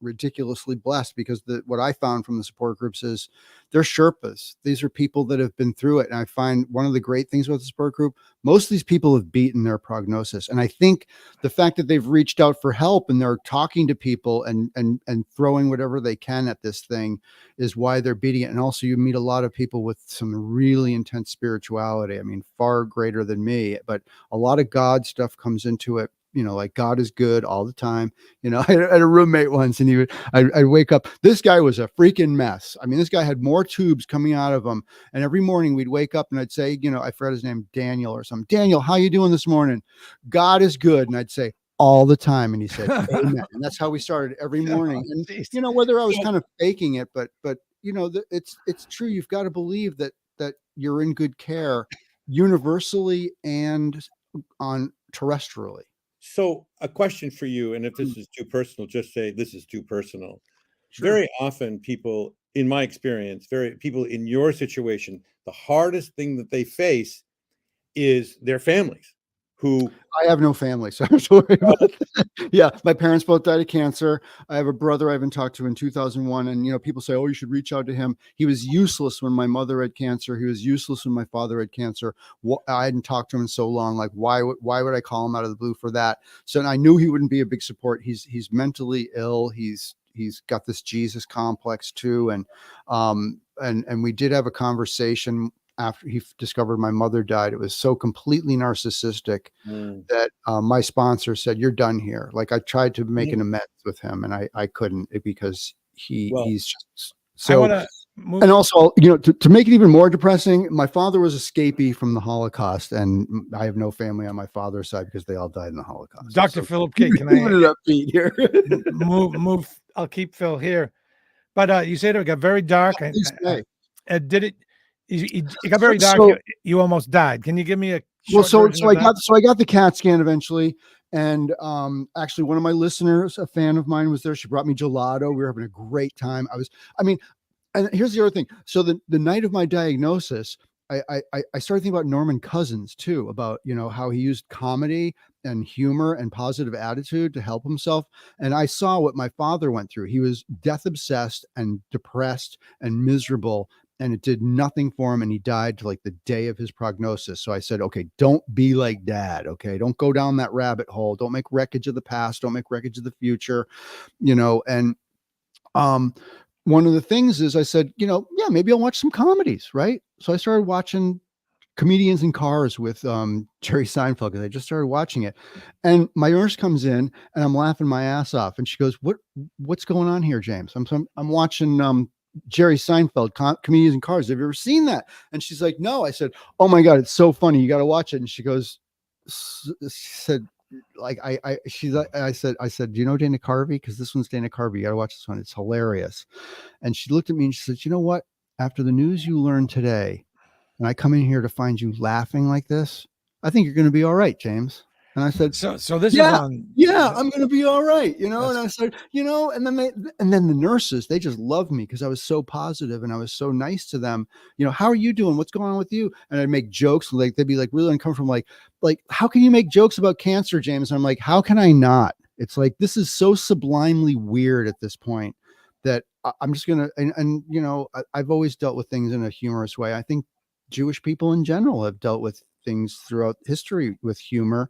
ridiculously blessed, because what I found from the support groups is they're Sherpas. These are people that have been through it. And I find one of the great things about the support group, most of these people have beaten their prognosis. And I think the fact that they've reached out for help and they're talking to people and throwing whatever they can at this thing is why they're beating it. And also you meet a lot of people with some really intense spirituality. I mean, far greater than me, but a lot of God stuff comes into it. Like God is good all the time. I had a roommate once, and I'd wake up. This guy was a freaking mess. I mean, this guy had more tubes coming out of him. And every morning we'd wake up and I'd say, I forgot his name, Daniel or something. Daniel, how you doing this morning? God is good. And I'd say, all the time. And he said, amen. And that's how we started every morning. And, whether I was kind of faking it, but it's true. You've got to believe that you're in good care universally and on terrestrially. So a question for you, and if this is too personal, just say this is too personal. Sure. Very often people, in my experience, people in your situation, the hardest thing that they face is their families. I have no family, so I don't have to worry about that. Yeah, my parents both died of cancer. I have a brother I haven't talked to in 2001, and people say, "Oh, you should reach out to him." He was useless when my mother had cancer. He was useless when my father had cancer. I hadn't talked to him in so long. Like, why would I call him out of the blue for that? So I knew he wouldn't be a big support. He's mentally ill. He's got this Jesus complex too, and we did have a conversation after he discovered my mother died. It was so completely narcissistic that my sponsor said, "You're done here." Like, I tried to make an amends with him, and I couldn't, because he's just so. And also, to make it even more depressing, my father was escapee from the Holocaust, and I have no family on my father's side because they all died in the Holocaust. Dr. Philip K, can I upbeat here? move? I'll keep Phil here. But you said it got very dark. Did it? It got very dark. So, you almost died. Can you give me a short version of that? I got the CAT scan eventually, and actually one of my listeners, a fan of mine, was there. She brought me gelato. We were having a great time. And here's the other thing. So the night of my diagnosis, I started thinking about Norman Cousins too, about how he used comedy and humor and positive attitude to help himself. And I saw what my father went through. He was death obsessed and depressed and miserable, and it did nothing for him. And he died to like the day of his prognosis. So I said, okay, don't be like Dad. Okay. Don't go down that rabbit hole. Don't make wreckage of the past. Don't make wreckage of the future, and, one of the things is I said, yeah, maybe I'll watch some comedies. Right. So I started watching Comedians in Cars with Jerry Seinfeld, because I just started watching it. And my nurse comes in and I'm laughing my ass off. And she goes, what's going on here, James? I'm watching Jerry Seinfeld, Comedians in Cars. Have you ever seen that? And she's like, no. I said, oh my God, it's so funny. You got to watch it. And she goes, she said, like, I said, do you know Dana Carvey? Because this one's Dana Carvey. You got to watch this one. It's hilarious. And she looked at me and she said, you know what? After the news you learned today, and I come in here to find you laughing like this, I think you're going to be all right, James. And I said, so this yeah, is on. Yeah, I'm going to be all right. And I said, and then the nurses, they just loved me because I was so positive and I was so nice to them. How are you doing? What's going on with you? And I'd make jokes, like they'd be like really uncomfortable. Like, how can you make jokes about cancer, James? And I'm like, how can I not? It's like, this is so sublimely weird at this point that I'm just going to, I've always dealt with things in a humorous way. I think Jewish people in general have dealt with things throughout history with humor.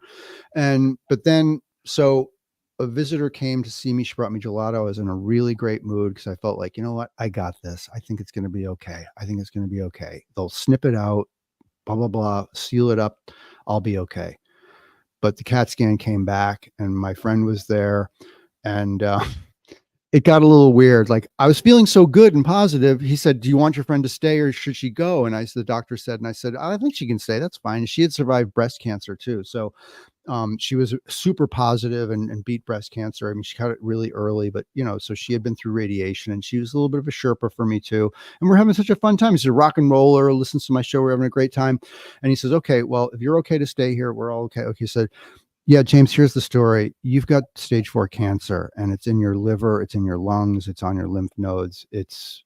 But then, so a visitor came to see me. She brought me gelato. I was in a really great mood because I felt like, you know what? I got this. I think it's going to be okay. They'll snip it out, blah, blah, blah, seal it up. I'll be okay. But the CAT scan came back and my friend was there and, it got a little weird. Like I was feeling so good and positive. He said, do you want your friend to stay or should she go? And the doctor said, and I said, I think she can stay. That's fine. She had survived breast cancer too. So she was super positive and beat breast cancer. I mean, she caught it really early, but so she had been through radiation and she was a little bit of a Sherpa for me too. And we're having such a fun time. He's a rock and roller, listens to my show. We're having a great time. And he says, okay, well, if you're okay to stay here, we're all okay. Okay. He said, yeah, James, here's the story. You've got stage 4 cancer and it's in your liver. It's in your lungs. It's on your lymph nodes. It's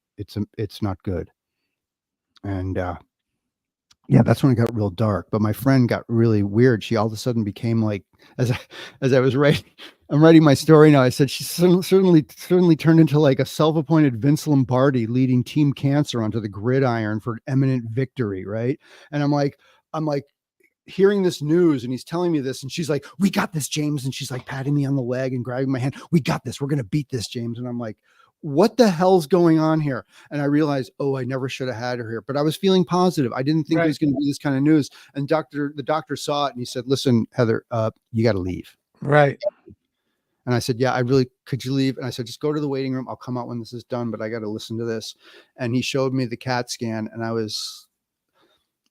not good. And, yeah, that's when it got real dark, but my friend got really weird. She all of a sudden became like, as I was writing, I'm writing my story now. I said, she certainly turned into like a self-appointed Vince Lombardi leading Team Cancer onto the gridiron for eminent victory. Right. And I'm like, hearing this news and he's telling me this and she's like, we got this, James. And she's like patting me on the leg and grabbing my hand. We got this. We're going to beat this, James. And I'm like, what the hell's going on here? And I realized, I never should have had her here, but I was feeling positive. I didn't think it was going to be this kind of news. And the doctor saw it and he said, listen, Heather, you got to leave. Right. And I said, yeah, could you leave? And I said, just go to the waiting room. I'll come out when this is done, but I got to listen to this. And he showed me the CAT scan and I was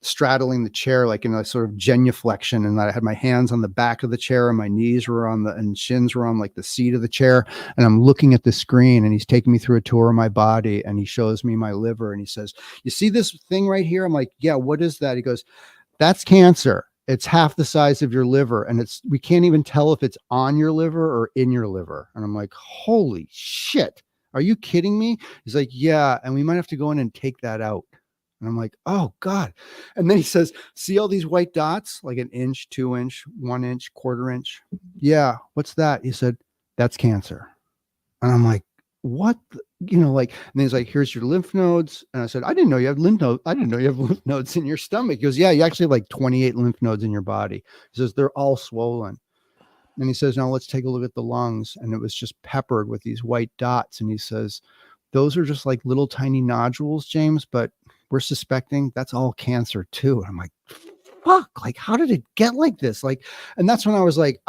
straddling the chair like in a sort of genuflection, and I had my hands on the back of the chair and my knees were and shins were on like the seat of the chair, and I'm looking at the screen and he's taking me through a tour of my body and he shows me my liver and he says, you see this thing right here? I'm like, yeah, what is that? He goes, that's cancer. It's half the size of your liver and we can't even tell if it's on your liver or in your liver. And I'm like, holy shit, are you kidding me? He's like, yeah, and we might have to go in and take that out. And I'm like, oh God. And then he says, see all these white dots, like an inch, 2 inch, 1 inch, quarter inch. Yeah. What's that? He said, that's cancer. And I'm like, what? And then he's like, here's your lymph nodes. And I said, I didn't know you have lymph nodes. I didn't know you have lymph nodes in your stomach. He goes, yeah, you actually have like 28 lymph nodes in your body. He says, they're all swollen. And he says, now let's take a look at the lungs. And it was just peppered with these white dots. And he says, those are just like little tiny nodules, James, but we're suspecting that's all cancer too. And I'm like, fuck, like, how did it get like this? Like, and that's when I was like,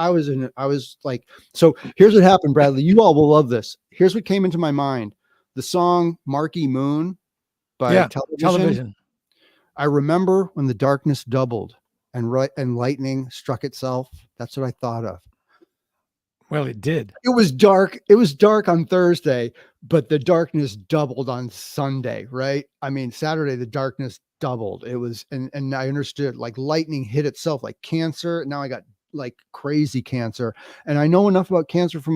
so here's what happened, Bradley. You all will love this. Here's what came into my mind. The song Marquee Moon by Television. I remember when the darkness doubled and lightning struck itself. That's what I thought of. Well, it did. It was dark. It was dark on Thursday, but the darkness doubled on Sunday, right? I mean, Saturday, the darkness doubled. It was, and I understood, like lightning hit itself, like cancer. Now I got like crazy cancer. And I know enough about cancer from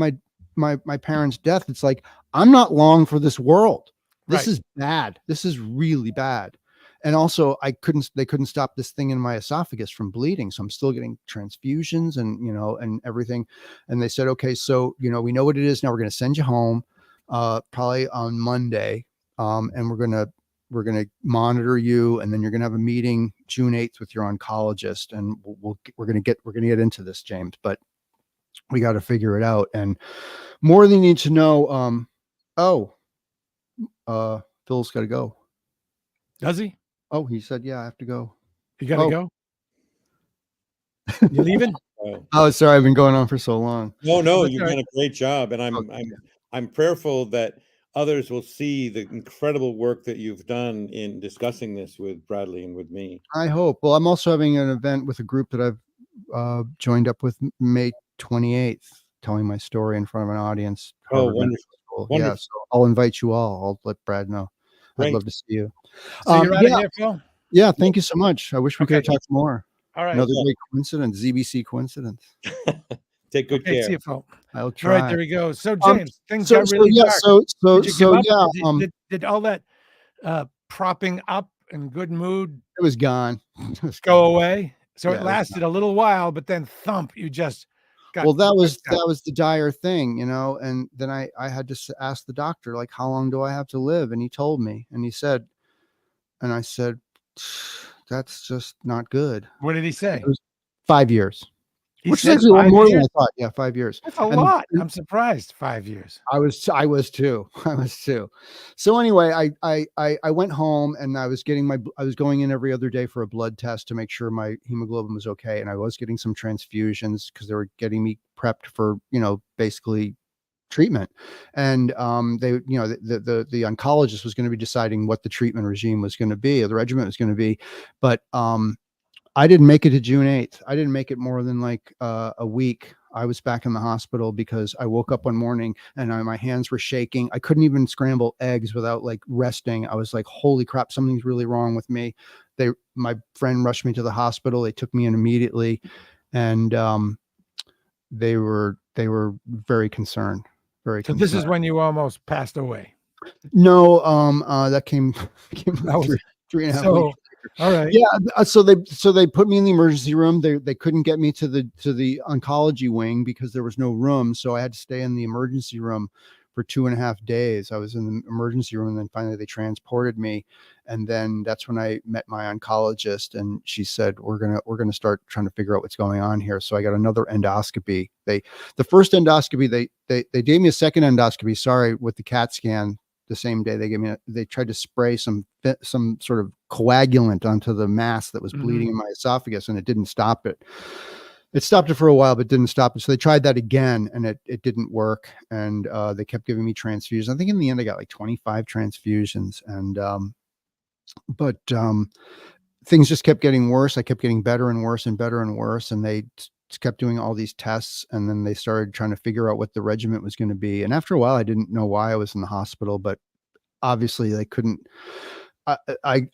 my parents' death. It's like, I'm not long for this world. This is bad. This is really bad. And also they couldn't stop this thing in my esophagus from bleeding. So I'm still getting transfusions and, and everything. And they said, okay, so, we know what it is. Now we're going to send you home, probably on Monday. And we're going to monitor you. And then you're going to have a meeting June 8th with your oncologist. And we're going to get into this, James, but we got to figure it out. And more than you need to know. Phil's got to go. Does he? Oh, he said, yeah, I have to go. You got to go? You leaving? Oh, sorry. I've been going on for so long. No, you've done a great job. And I'm prayerful that others will see the incredible work that you've done in discussing this with Bradley and with me. I hope. Well, I'm also having an event with a group that I've joined up with May 28th, telling my story in front of an audience. Oh, wonderful. Yeah, so I'll invite you all. I'll let Brad know. Great. I'd love to see you. So you're out of here, Phil? Yeah, thank you so much. I wish we could have talked more. All right. Another great coincidence, ZBC coincidence. Take good care. See you, Phil. I'll try. All right, there we go. So James, things got really dark. Did all that propping up and good mood? It was gone. Go away. So it lasted a little while, but then thump, you just got. Well, that was the dire thing, you know. And then I had to ask the doctor, like, how long do I have to live? And he told me, and he said, and I said, that's just not good. What did he say? It was 5 years. Which is actually more than I thought. Yeah, 5 years. That's a lot. I'm surprised. 5 years. I was too. So anyway, I went home and I was going in every other day for a blood test to make sure my hemoglobin was okay. And I was getting some transfusions because they were getting me prepped for, basically treatment. And they, the oncologist was going to be deciding what the treatment regime was going to be, or the regimen was going to be. But I didn't make it to June 8th. I didn't make it more than like a week. I was back in the hospital because I woke up one morning and my hands were shaking. I couldn't even scramble eggs without like resting. I was like, holy crap, something's really wrong with me. My friend rushed me to the hospital. They took me in immediately. And they were very concerned. Very concerned. This is when you almost passed away. No, that came three and a half weeks. All right. Yeah. So they put me in the emergency room. They couldn't get me to the oncology wing because there was no room. So I had to stay in the emergency room for 2.5 days. I was in the emergency room, and then finally they transported me. And then that's when I met my oncologist, and she said, we're gonna start trying to figure out what's going on here. So I got another endoscopy. The first endoscopy, they gave me a second endoscopy. Sorry, with the CAT scan. The same day they tried to spray some sort of coagulant onto the mass that was bleeding in my esophagus, and it didn't stop it. It stopped it for a while, but didn't stop it. So they tried that again, and it didn't work. And they kept giving me transfusions. I think in the end I got like 25 transfusions, and but things just kept getting worse. I kept getting better and worse and better and worse, and they kept doing all these tests, and then they started trying to figure out what the regimen was going to be. And after a while, I didn't know why I was in the hospital, but obviously they couldn't.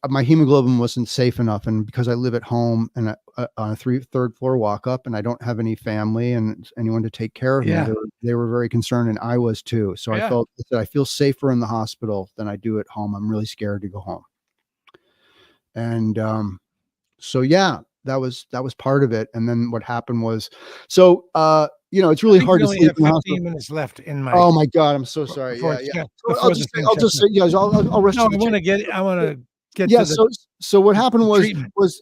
My hemoglobin wasn't safe enough, and because I live at home and on a third floor walk up, and I don't have any family and anyone to take care of me, they were very concerned, and I was too. So I felt that I feel safer in the hospital than I do at home. I'm really scared to go home, and so yeah. That was part of it. And then what happened was, so it's really hard to sleep. 15 minutes left in my. Oh my God, I'm so sorry. Yeah. I'll just say, guys, I'll rest. No, I want to get. Yeah. So what happened was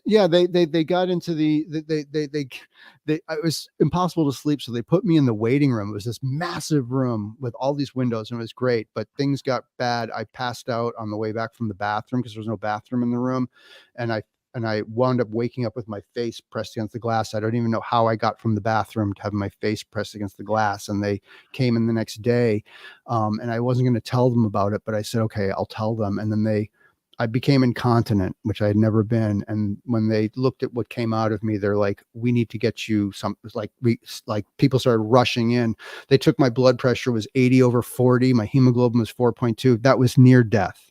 they got into it was impossible to sleep. So they put me in the waiting room. It was this massive room with all these windows, and it was great, but things got bad. I passed out on the way back from the bathroom because there was no bathroom in the room. And I wound up waking up with my face pressed against the glass. I don't even know how I got from the bathroom to have my face pressed against the glass. And they came in the next day, and I wasn't going to tell them about it, but I said, okay, I'll tell them. And then I became incontinent, which I had never been. And when they looked at what came out of me, they're like, we need to get you something. Like people started rushing in. They took my blood pressure was 80/40. My hemoglobin was 4.2. That was near death.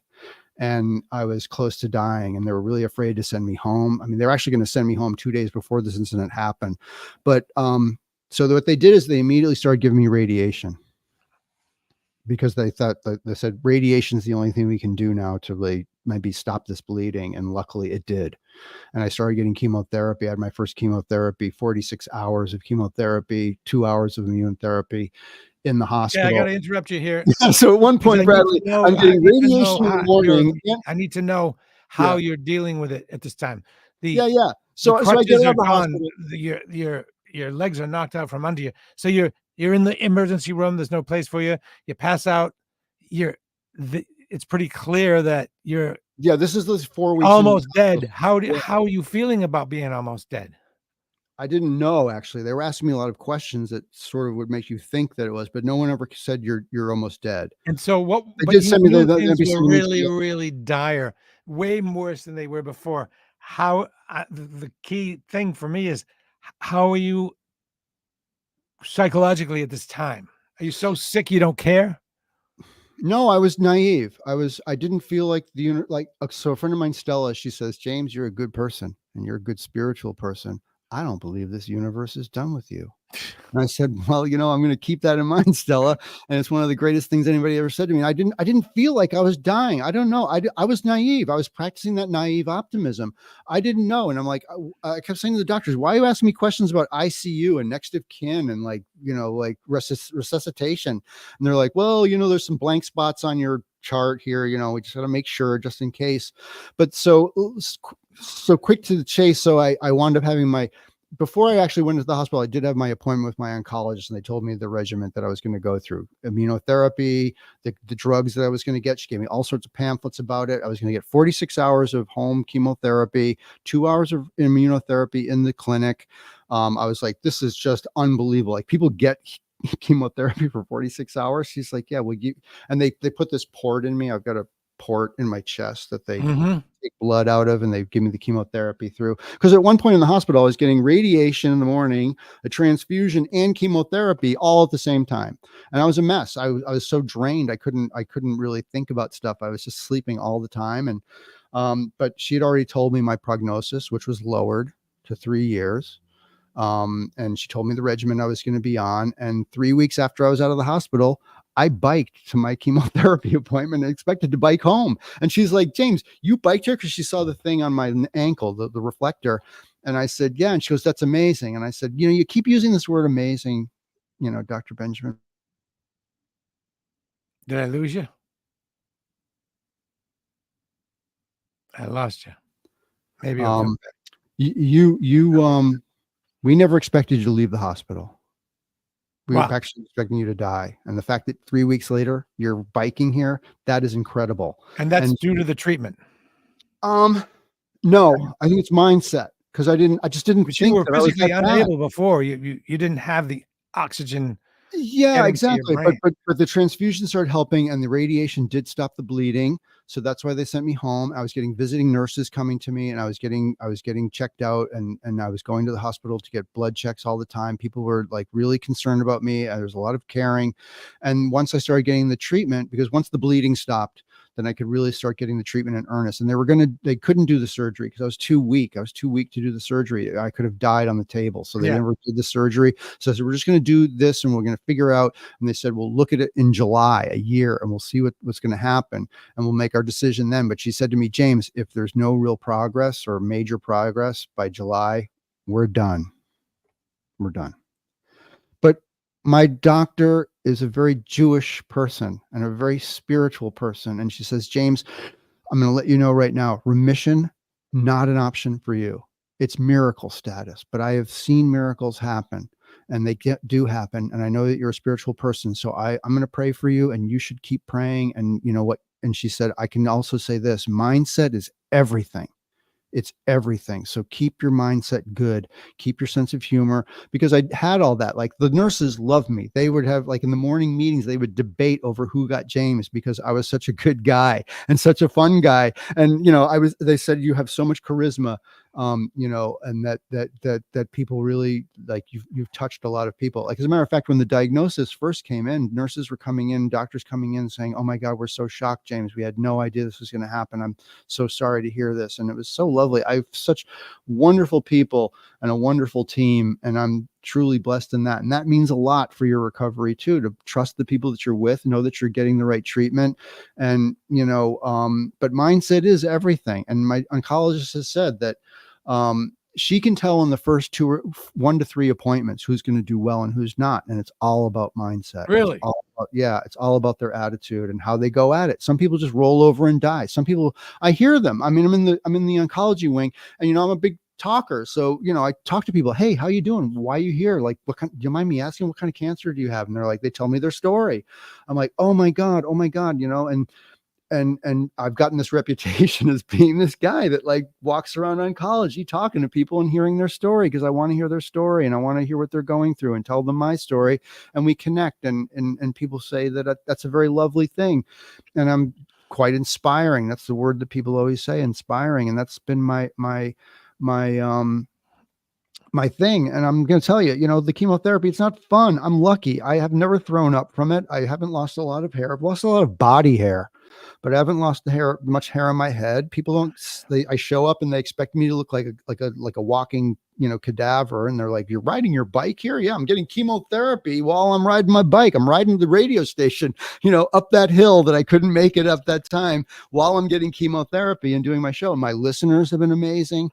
And I was close to dying, and they were really afraid to send me home. I mean, they were actually going to send me home 2 days before this incident happened. But so what they did is they immediately started giving me radiation, because they thought they said radiation is the only thing we can do now to really maybe stop this bleeding. And luckily it did. And I started getting chemotherapy. I had my first chemotherapy, 46 hours of chemotherapy, 2 hours of immune therapy in the hospital. Yeah, I got to interrupt you here. So at one point, Bradley, I'm getting radiation in the morning. I need to know how you're dealing with it at this time. So I get out of the hospital. Your legs are knocked out from under you. So you're in the emergency room. There's no place for you. You pass out. It's pretty clear that you're Yeah, this is those 4 weeks. Almost dead. How are you feeling about being almost dead? I didn't know, actually. They were asking me a lot of questions that sort of would make you think that it was, but no one ever said you're almost dead. And so what? They But did you send me knew the things were NBC. really dire, way worse than they were before. How the key thing for me is, how are you psychologically at this time? Are you so sick you don't care? No, I was naive. I didn't feel like so a friend of mine, Stella, she says, James, you're a good person and you're a good spiritual person. I don't believe this universe is done with you. And I said, well, I'm going to keep that in mind, Stella. And it's one of the greatest things anybody ever said to me. And I didn't feel like I was dying. I don't know. I was naive. I was practicing that naive optimism. I didn't know. And I'm like, I kept saying to the doctors, why are you asking me questions about ICU and next of kin and like resuscitation? And they're like, well, there's some blank spots on your chart here. We just got to make sure just in case. But so quick to the chase. So I wound up having before I actually went to the hospital, I did have my appointment with my oncologist, and they told me the regimen that I was going to go through: immunotherapy, the drugs that I was going to get. She gave me all sorts of pamphlets about it. I was going to get 46 hours of home chemotherapy, 2 hours of immunotherapy in the clinic. I was like, this is just unbelievable. Like, people get chemotherapy for 46 hours. She's like, yeah, well, and they put this port in me. I've got a port in my chest that they take blood out of, and they give me the chemotherapy through. Because at one point in the hospital, I was getting radiation in the morning, a transfusion, and chemotherapy all at the same time, and I was a mess. I was so drained, I couldn't really think about stuff. I was just sleeping all the time, and but she had already told me my prognosis, which was lowered to 3 years. And she told me the regimen I was going to be on. And 3 weeks after I was out of the hospital, I biked to my chemotherapy appointment and expected to bike home. And she's like, James, you biked here? Because she saw the thing on my ankle, the reflector. And I said, yeah. And she goes, that's amazing. And I said, you keep using this word amazing, Dr. Benjamin. Did I lose you? I lost you. Maybe I'll come back. We never expected you to leave the hospital. We Wow. were actually expecting you to die. And the fact that 3 weeks later you're biking here, that is incredible. And that's due to the treatment. No, I think it's mindset. Because I just didn't think you were that physically unable before. You didn't have the oxygen. Yeah, exactly. But the transfusion started helping, and the radiation did stop the bleeding. So that's why they sent me home. I was getting visiting nurses coming to me, and I was getting checked out, and I was going to the hospital to get blood checks all the time. People were like really concerned about me. There was a lot of caring. And once I started getting the treatment, because once the bleeding stopped, then I could really start getting the treatment in earnest. And they couldn't do the surgery because I was too weak. I was too weak to do the surgery. I could have died on the table. So they never did the surgery. So I said, we're just going to do this, and we're going to figure out. And they said, we'll look at it in July, a year, and we'll see what's going to happen. And we'll make our decision then. But she said to me, James, if there's no real progress or major progress by July, we're done. We're done. But my doctor is a very Jewish person and a very spiritual person. And she says, James, I'm going to let you know right now, remission, not an option for you. It's miracle status, but I have seen miracles happen, and they do happen. And I know that you're a spiritual person. So I'm going to pray for you, and you should keep praying. And you know what? And she said, I can also say this: mindset is everything. It's everything. So keep your mindset good, keep your sense of humor, because I had all that. Like, the nurses loved me. They would have, like, in the morning meetings, they would debate over who got James, because I was such a good guy and such a fun guy. And, they said, you have so much charisma, and that people really like you've touched a lot of people. Like, as a matter of fact, when the diagnosis first came in, nurses were coming in, doctors coming in saying, oh my God, we're so shocked, James. We had no idea this was going to happen. I'm so sorry to hear this. And it was so lovely. I have such wonderful people and a wonderful team, and I'm truly blessed in that. And that means a lot for your recovery too, to trust the people that you're with, know that you're getting the right treatment. And, but mindset is everything. And my oncologist has said that, she can tell in the first 1 to 3 appointments who's going to do well and who's not. And it's all about mindset. Really? It's all about their attitude and how they go at it. Some people just roll over and die. Some people, I hear them. I mean, I'm in the oncology wing, and, I'm a big talker. So, I talk to people, hey, how you doing? Why are you here? Like, do you mind me asking, what kind of cancer do you have? And they're like, they tell me their story. I'm like, oh my God, and and I've gotten this reputation as being this guy that like walks around oncology talking to people and hearing their story, because I want to hear their story and I want to hear what they're going through and tell them my story, and we connect, and people say that that's a very lovely thing, and I'm quite inspiring. That's the word that people always say, inspiring, and that's been my thing. And I'm going to tell you, the chemotherapy, it's not fun. I'm lucky. I have never thrown up from it. I haven't lost a lot of hair. I've lost a lot of body hair, but I haven't lost much hair on my head. People I show up and they expect me to look like a walking, cadaver. And they're like, "You're riding your bike here?" "Yeah, I'm getting chemotherapy while I'm riding my bike. I'm riding the radio station, up that hill that I couldn't make it up that time while I'm getting chemotherapy and doing my show." And my listeners have been amazing.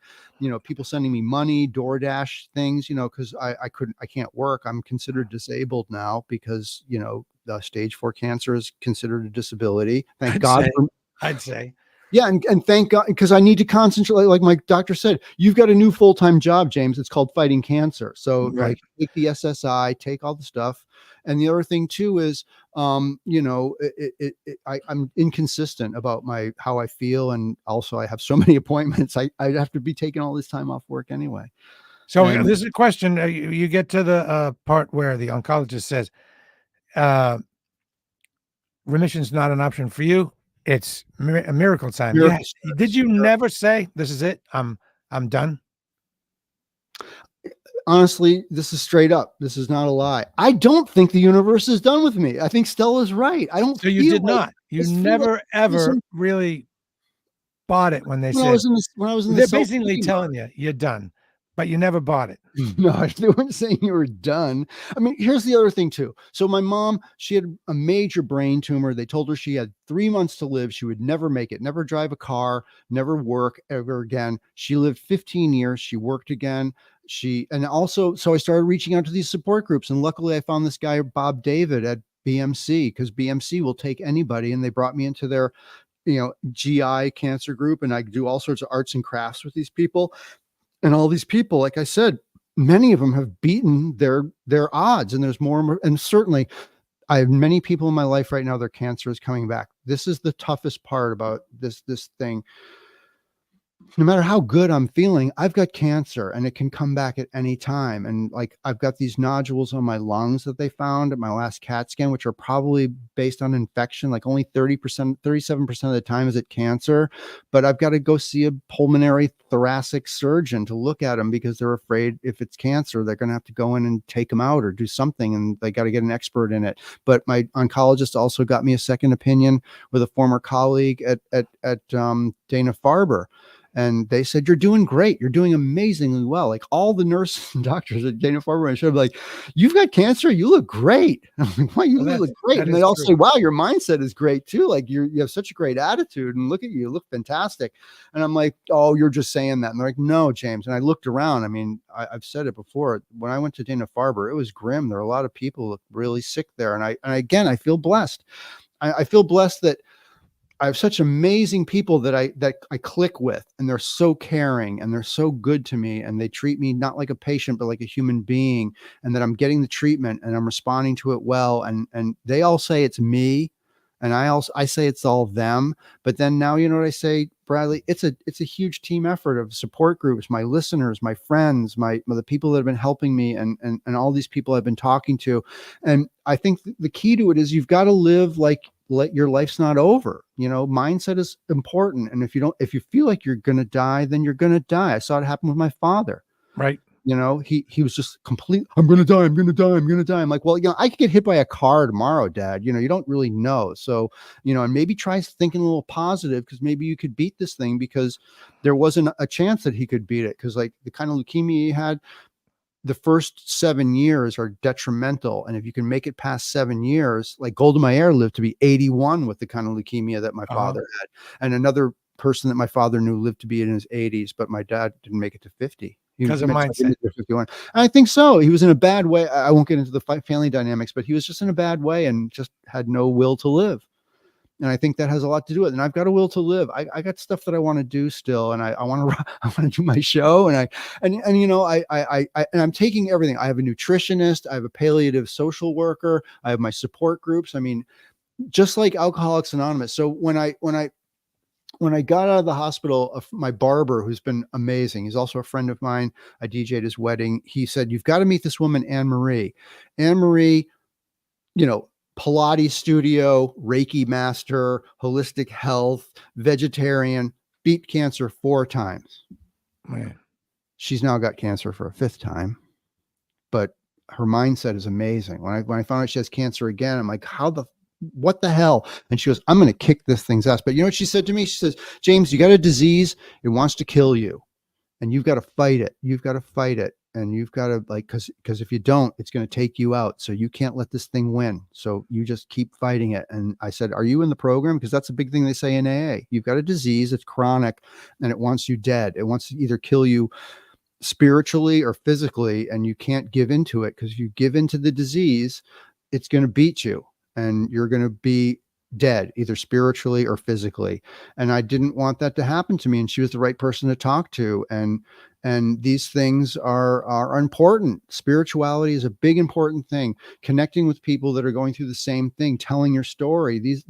People sending me money, DoorDash things, because I can't work. I'm considered disabled now because, the stage 4 cancer is considered a disability. I'd say. Yeah. And thank God, because I need to concentrate. Like my doctor said, you've got a new full-time job, James. It's called fighting cancer. So like take the SSI, take all the stuff. And the other thing too is, I'm inconsistent about how I feel. And also I have so many appointments. I'd have to be taking all this time off work anyway. So this is a question. You get to the part where the oncologist says, remission's not an option for you. It's a miracle time. Yes. Did you never say, "This is it, I'm done"? Honestly, this is straight up. This is not a lie. I don't think the universe is done with me. I think Stella's right. I don't. So you did not. You never ever really bought it when they said. When I was in they're basically telling you you're done, but you never bought it. No, they weren't saying you were done. I mean, here's the other thing too. So my mom, she had a major brain tumor. They told her she had 3 months to live. She would never make it, never drive a car, never work ever again. She lived 15 years. She worked again. So I started reaching out to these support groups, and luckily I found this guy, Bob David at BMC, because BMC will take anybody. And they brought me into their, GI cancer group. And I do all sorts of arts and crafts with these people. And all these people, like I said, many of them have beaten their odds, and there's more. And certainly I have many people in my life right now, their cancer is coming back. This is the toughest part about this thing. No matter how good I'm feeling, I've got cancer and it can come back at any time. And like, I've got these nodules on my lungs that they found at my last CAT scan, which are probably based on infection. Like only 37% of the time is it cancer, but I've got to go see a pulmonary thoracic surgeon to look at them, because they're afraid if it's cancer, they're going to have to go in and take them out or do something. And they got to get an expert in it. But my oncologist also got me a second opinion with a former colleague at Dana-Farber. And they said, "You're doing great. You're doing amazingly well." Like all the nurses and doctors at Dana-Farber, I should be like, "You've got cancer. You look great." I'm like, "Wow, you look great." And they all say, "Wow, your mindset is great too. Like you have such a great attitude, and look at you look fantastic." And I'm like, "Oh, you're just saying that." And they're like, "No, James." And I looked around. I mean, I've said it before. When I went to Dana-Farber, it was grim. There were a lot of people really sick there. And I feel blessed. I feel blessed that I have such amazing people that I click with, and they're so caring and they're so good to me, and they treat me not like a patient, but like a human being, and that I'm getting the treatment and I'm responding to it well. And they all say it's me, and I say it's all them. But then now, you know what I say, Bradley? It's a huge team effort of support groups, my listeners, my friends, the people that have been helping me, and all these people I've been talking to. And I think the key to it is you've got to live like your life's not over. Mindset is important. And if you feel like you're going to die, then you're going to die. I saw it happen with my father. Right. He was just complete. "I'm going to die. I'm going to die. I'm going to die." I'm like, "Well, I could get hit by a car tomorrow, Dad. You don't really know." So, and maybe try thinking a little positive, because maybe you could beat this thing, because there wasn't a chance that he could beat it. Because like the kind of leukemia he had, the first 7 years are detrimental. And if you can make it past 7 years, like Golda Meir lived to be 81 with the kind of leukemia that my father had. And another person that my father knew lived to be in his 80s, but my dad didn't make it to 50. Because of mindset. 51. I think so. He was in a bad way. I won't get into the family dynamics, but he was just in a bad way and just had no will to live. And I think that has a lot to do with it. And I've got a will to live. I got stuff that I want to do still. And I want to do my show. And I'm taking everything. I have a nutritionist. I have a palliative social worker. I have my support groups. I mean, just like Alcoholics Anonymous. So when I got out of the hospital, my barber, who's been amazing, he's also a friend of mine, I DJ'd his wedding. He said, "You've got to meet this woman, Anne Marie. Anne Marie, Pilates studio, Reiki master, holistic health, vegetarian, beat cancer 4 times. Man. She's now got cancer for a 5th time, but her mindset is amazing. When I found out she has cancer again, I'm like, what the hell?" And she goes, "I'm going to kick this thing's ass." But you know what she said to me? She says, "James, you got a disease. It wants to kill you, and you've got to fight it. You've got to fight it. And you've got to because if you don't, it's going to take you out. So you can't let this thing win. So you just keep fighting it." And I said, "Are you in the program?" Because that's a big thing they say in AA. You've got a disease. It's chronic and it wants you dead. It wants to either kill you spiritually or physically, and you can't give into it, because if you give into the disease, it's going to beat you and you're going to be dead, either spiritually or physically. And I didn't want that to happen to me. And she was the right person to talk to. And these things are important. Spirituality is a big, important thing. Connecting with people that are going through the same thing, telling your story.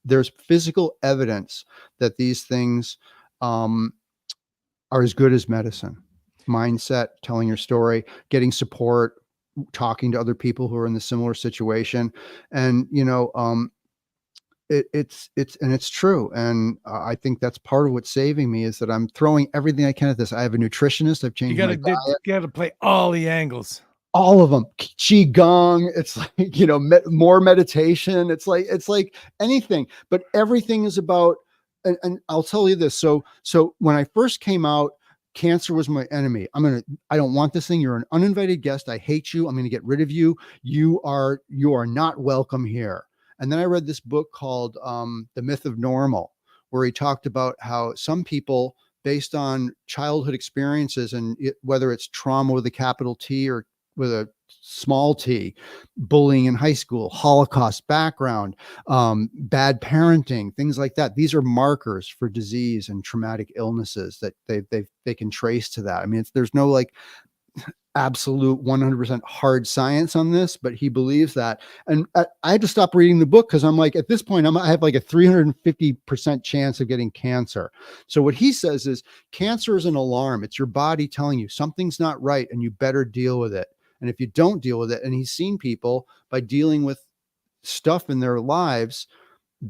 There's physical evidence that these things are as good as medicine. Mindset, telling your story, getting support, talking to other people who are in the similar situation. And, it's true. And I think that's part of what's saving me, is that I'm throwing everything I can at this. I have a nutritionist. I've changed my diet. You got to play all the angles. All of them. Qigong. It's like, more meditation. It's like anything, but everything is about, and I'll tell you this. So when I first came out, cancer was my enemy. I don't want this thing. You're an uninvited guest. I hate you. I'm going to get rid of you. You are not welcome here. And then I read this book called The Myth of Normal, where he talked about how some people, based on childhood experiences, and whether it's trauma with a capital T or with a small t, bullying in high school, Holocaust background, bad parenting, things like that. These are markers for disease and traumatic illnesses that they can trace to that. I mean, there's no like absolute 100% hard science on this, but he believes that. And I had to stop reading the book, because I'm like, at this point, I have like a 350% chance of getting cancer. So what he says is, cancer is an alarm. It's your body telling you something's not right and you better deal with it. And if you don't deal with it, and he's seen people, by dealing with stuff in their lives,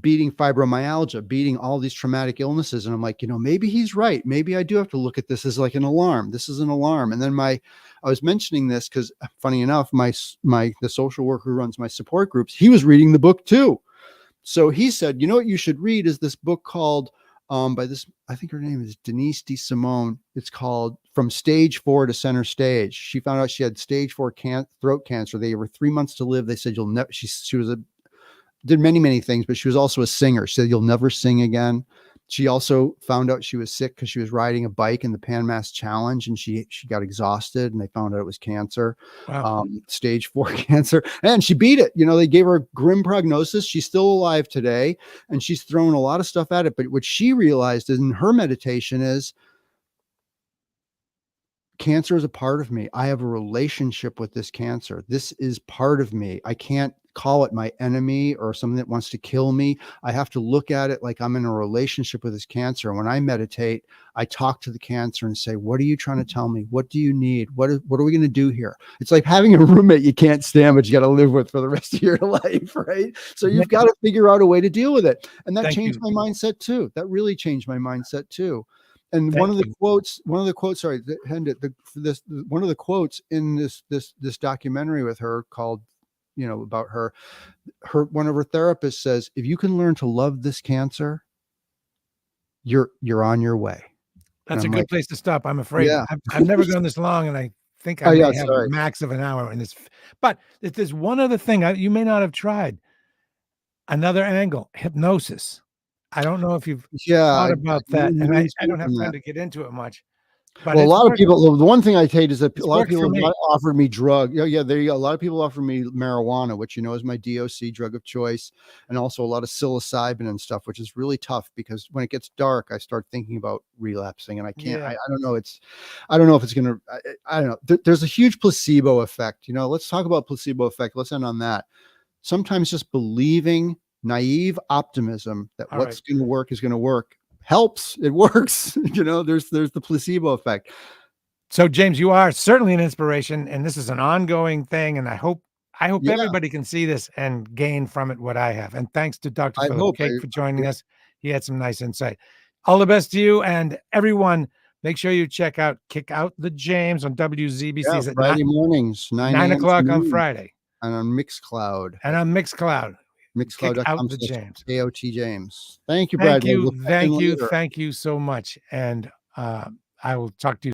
beating fibromyalgia, beating all these traumatic illnesses. And I'm like, maybe he's right. Maybe I do have to look at this as like an alarm. This is an alarm. And then I was mentioning this because, funny enough, the social worker who runs my support groups, he was reading the book too. So he said, what you should read is this book called, by this, I think her name is Denise DeSimone. It's called From Stage 4 to Center Stage. She found out she had stage 4 throat cancer. They were 3 months to live. They said, you'll never, she was did many, many things, but she was also a singer. She said, you'll never sing again. She also found out she was sick because she was riding a bike in the Pan Mass Challenge, and she got exhausted, and they found out it was cancer. Wow. Stage 4 cancer, and she beat it. They gave her a grim prognosis. She's still alive today, and she's thrown a lot of stuff at it. But what she realized in her meditation is, cancer is a part of me. I have a relationship with this cancer. This is part of me. I can't call it my enemy or something that wants to kill me. I have to look at it like I'm in a relationship with this cancer. And when I meditate, I talk to the cancer and say, what are you trying to tell me? What do you need? What are we going to do here? It's like having a roommate you can't stand, but you got to live with for the rest of your life, right? So you've got to figure out a way to deal with it. And that changed my mindset too. That really changed my mindset too. And one of the quotes, sorry, one of the quotes in this documentary with her called, about her, one of her therapists says, if you can learn to love this cancer, you're on your way. That's a good place to stop. I'm afraid. Yeah. I've never gone this long, and I think I may have a max of an hour in this. But if there's one other thing you may not have tried, another angle, hypnosis. I don't know if you've thought about that, and I don't have time to get into it much. But a lot of people, the one thing I hate is that a lot of people offered me drug. Yeah, there you go. A lot of people offer me marijuana, which is my DOC drug of choice, and also a lot of psilocybin and stuff, which is really tough because when it gets dark, I start thinking about relapsing, and I can't. I don't know. I don't know if it's gonna. I don't know. There's a huge placebo effect. Let's talk about placebo effect. Let's end on that. sometimes just believing, naive optimism that what's going to work is going to work helps. It works. There's the placebo effect. So James, you are certainly an inspiration, and this is an ongoing thing. And I hope everybody can see this and gain from it what I have. And thanks to Dr. Philip Cake for joining us. He had some nice insight. All the best to you and everyone. Make sure you check out Kick Out the James on WZBC at Friday mornings, 9 o'clock on Friday. And on Mixcloud. Mixcloud.com. The James. AOT James. Thank you, Bradley. Thank you so much. And I will talk to you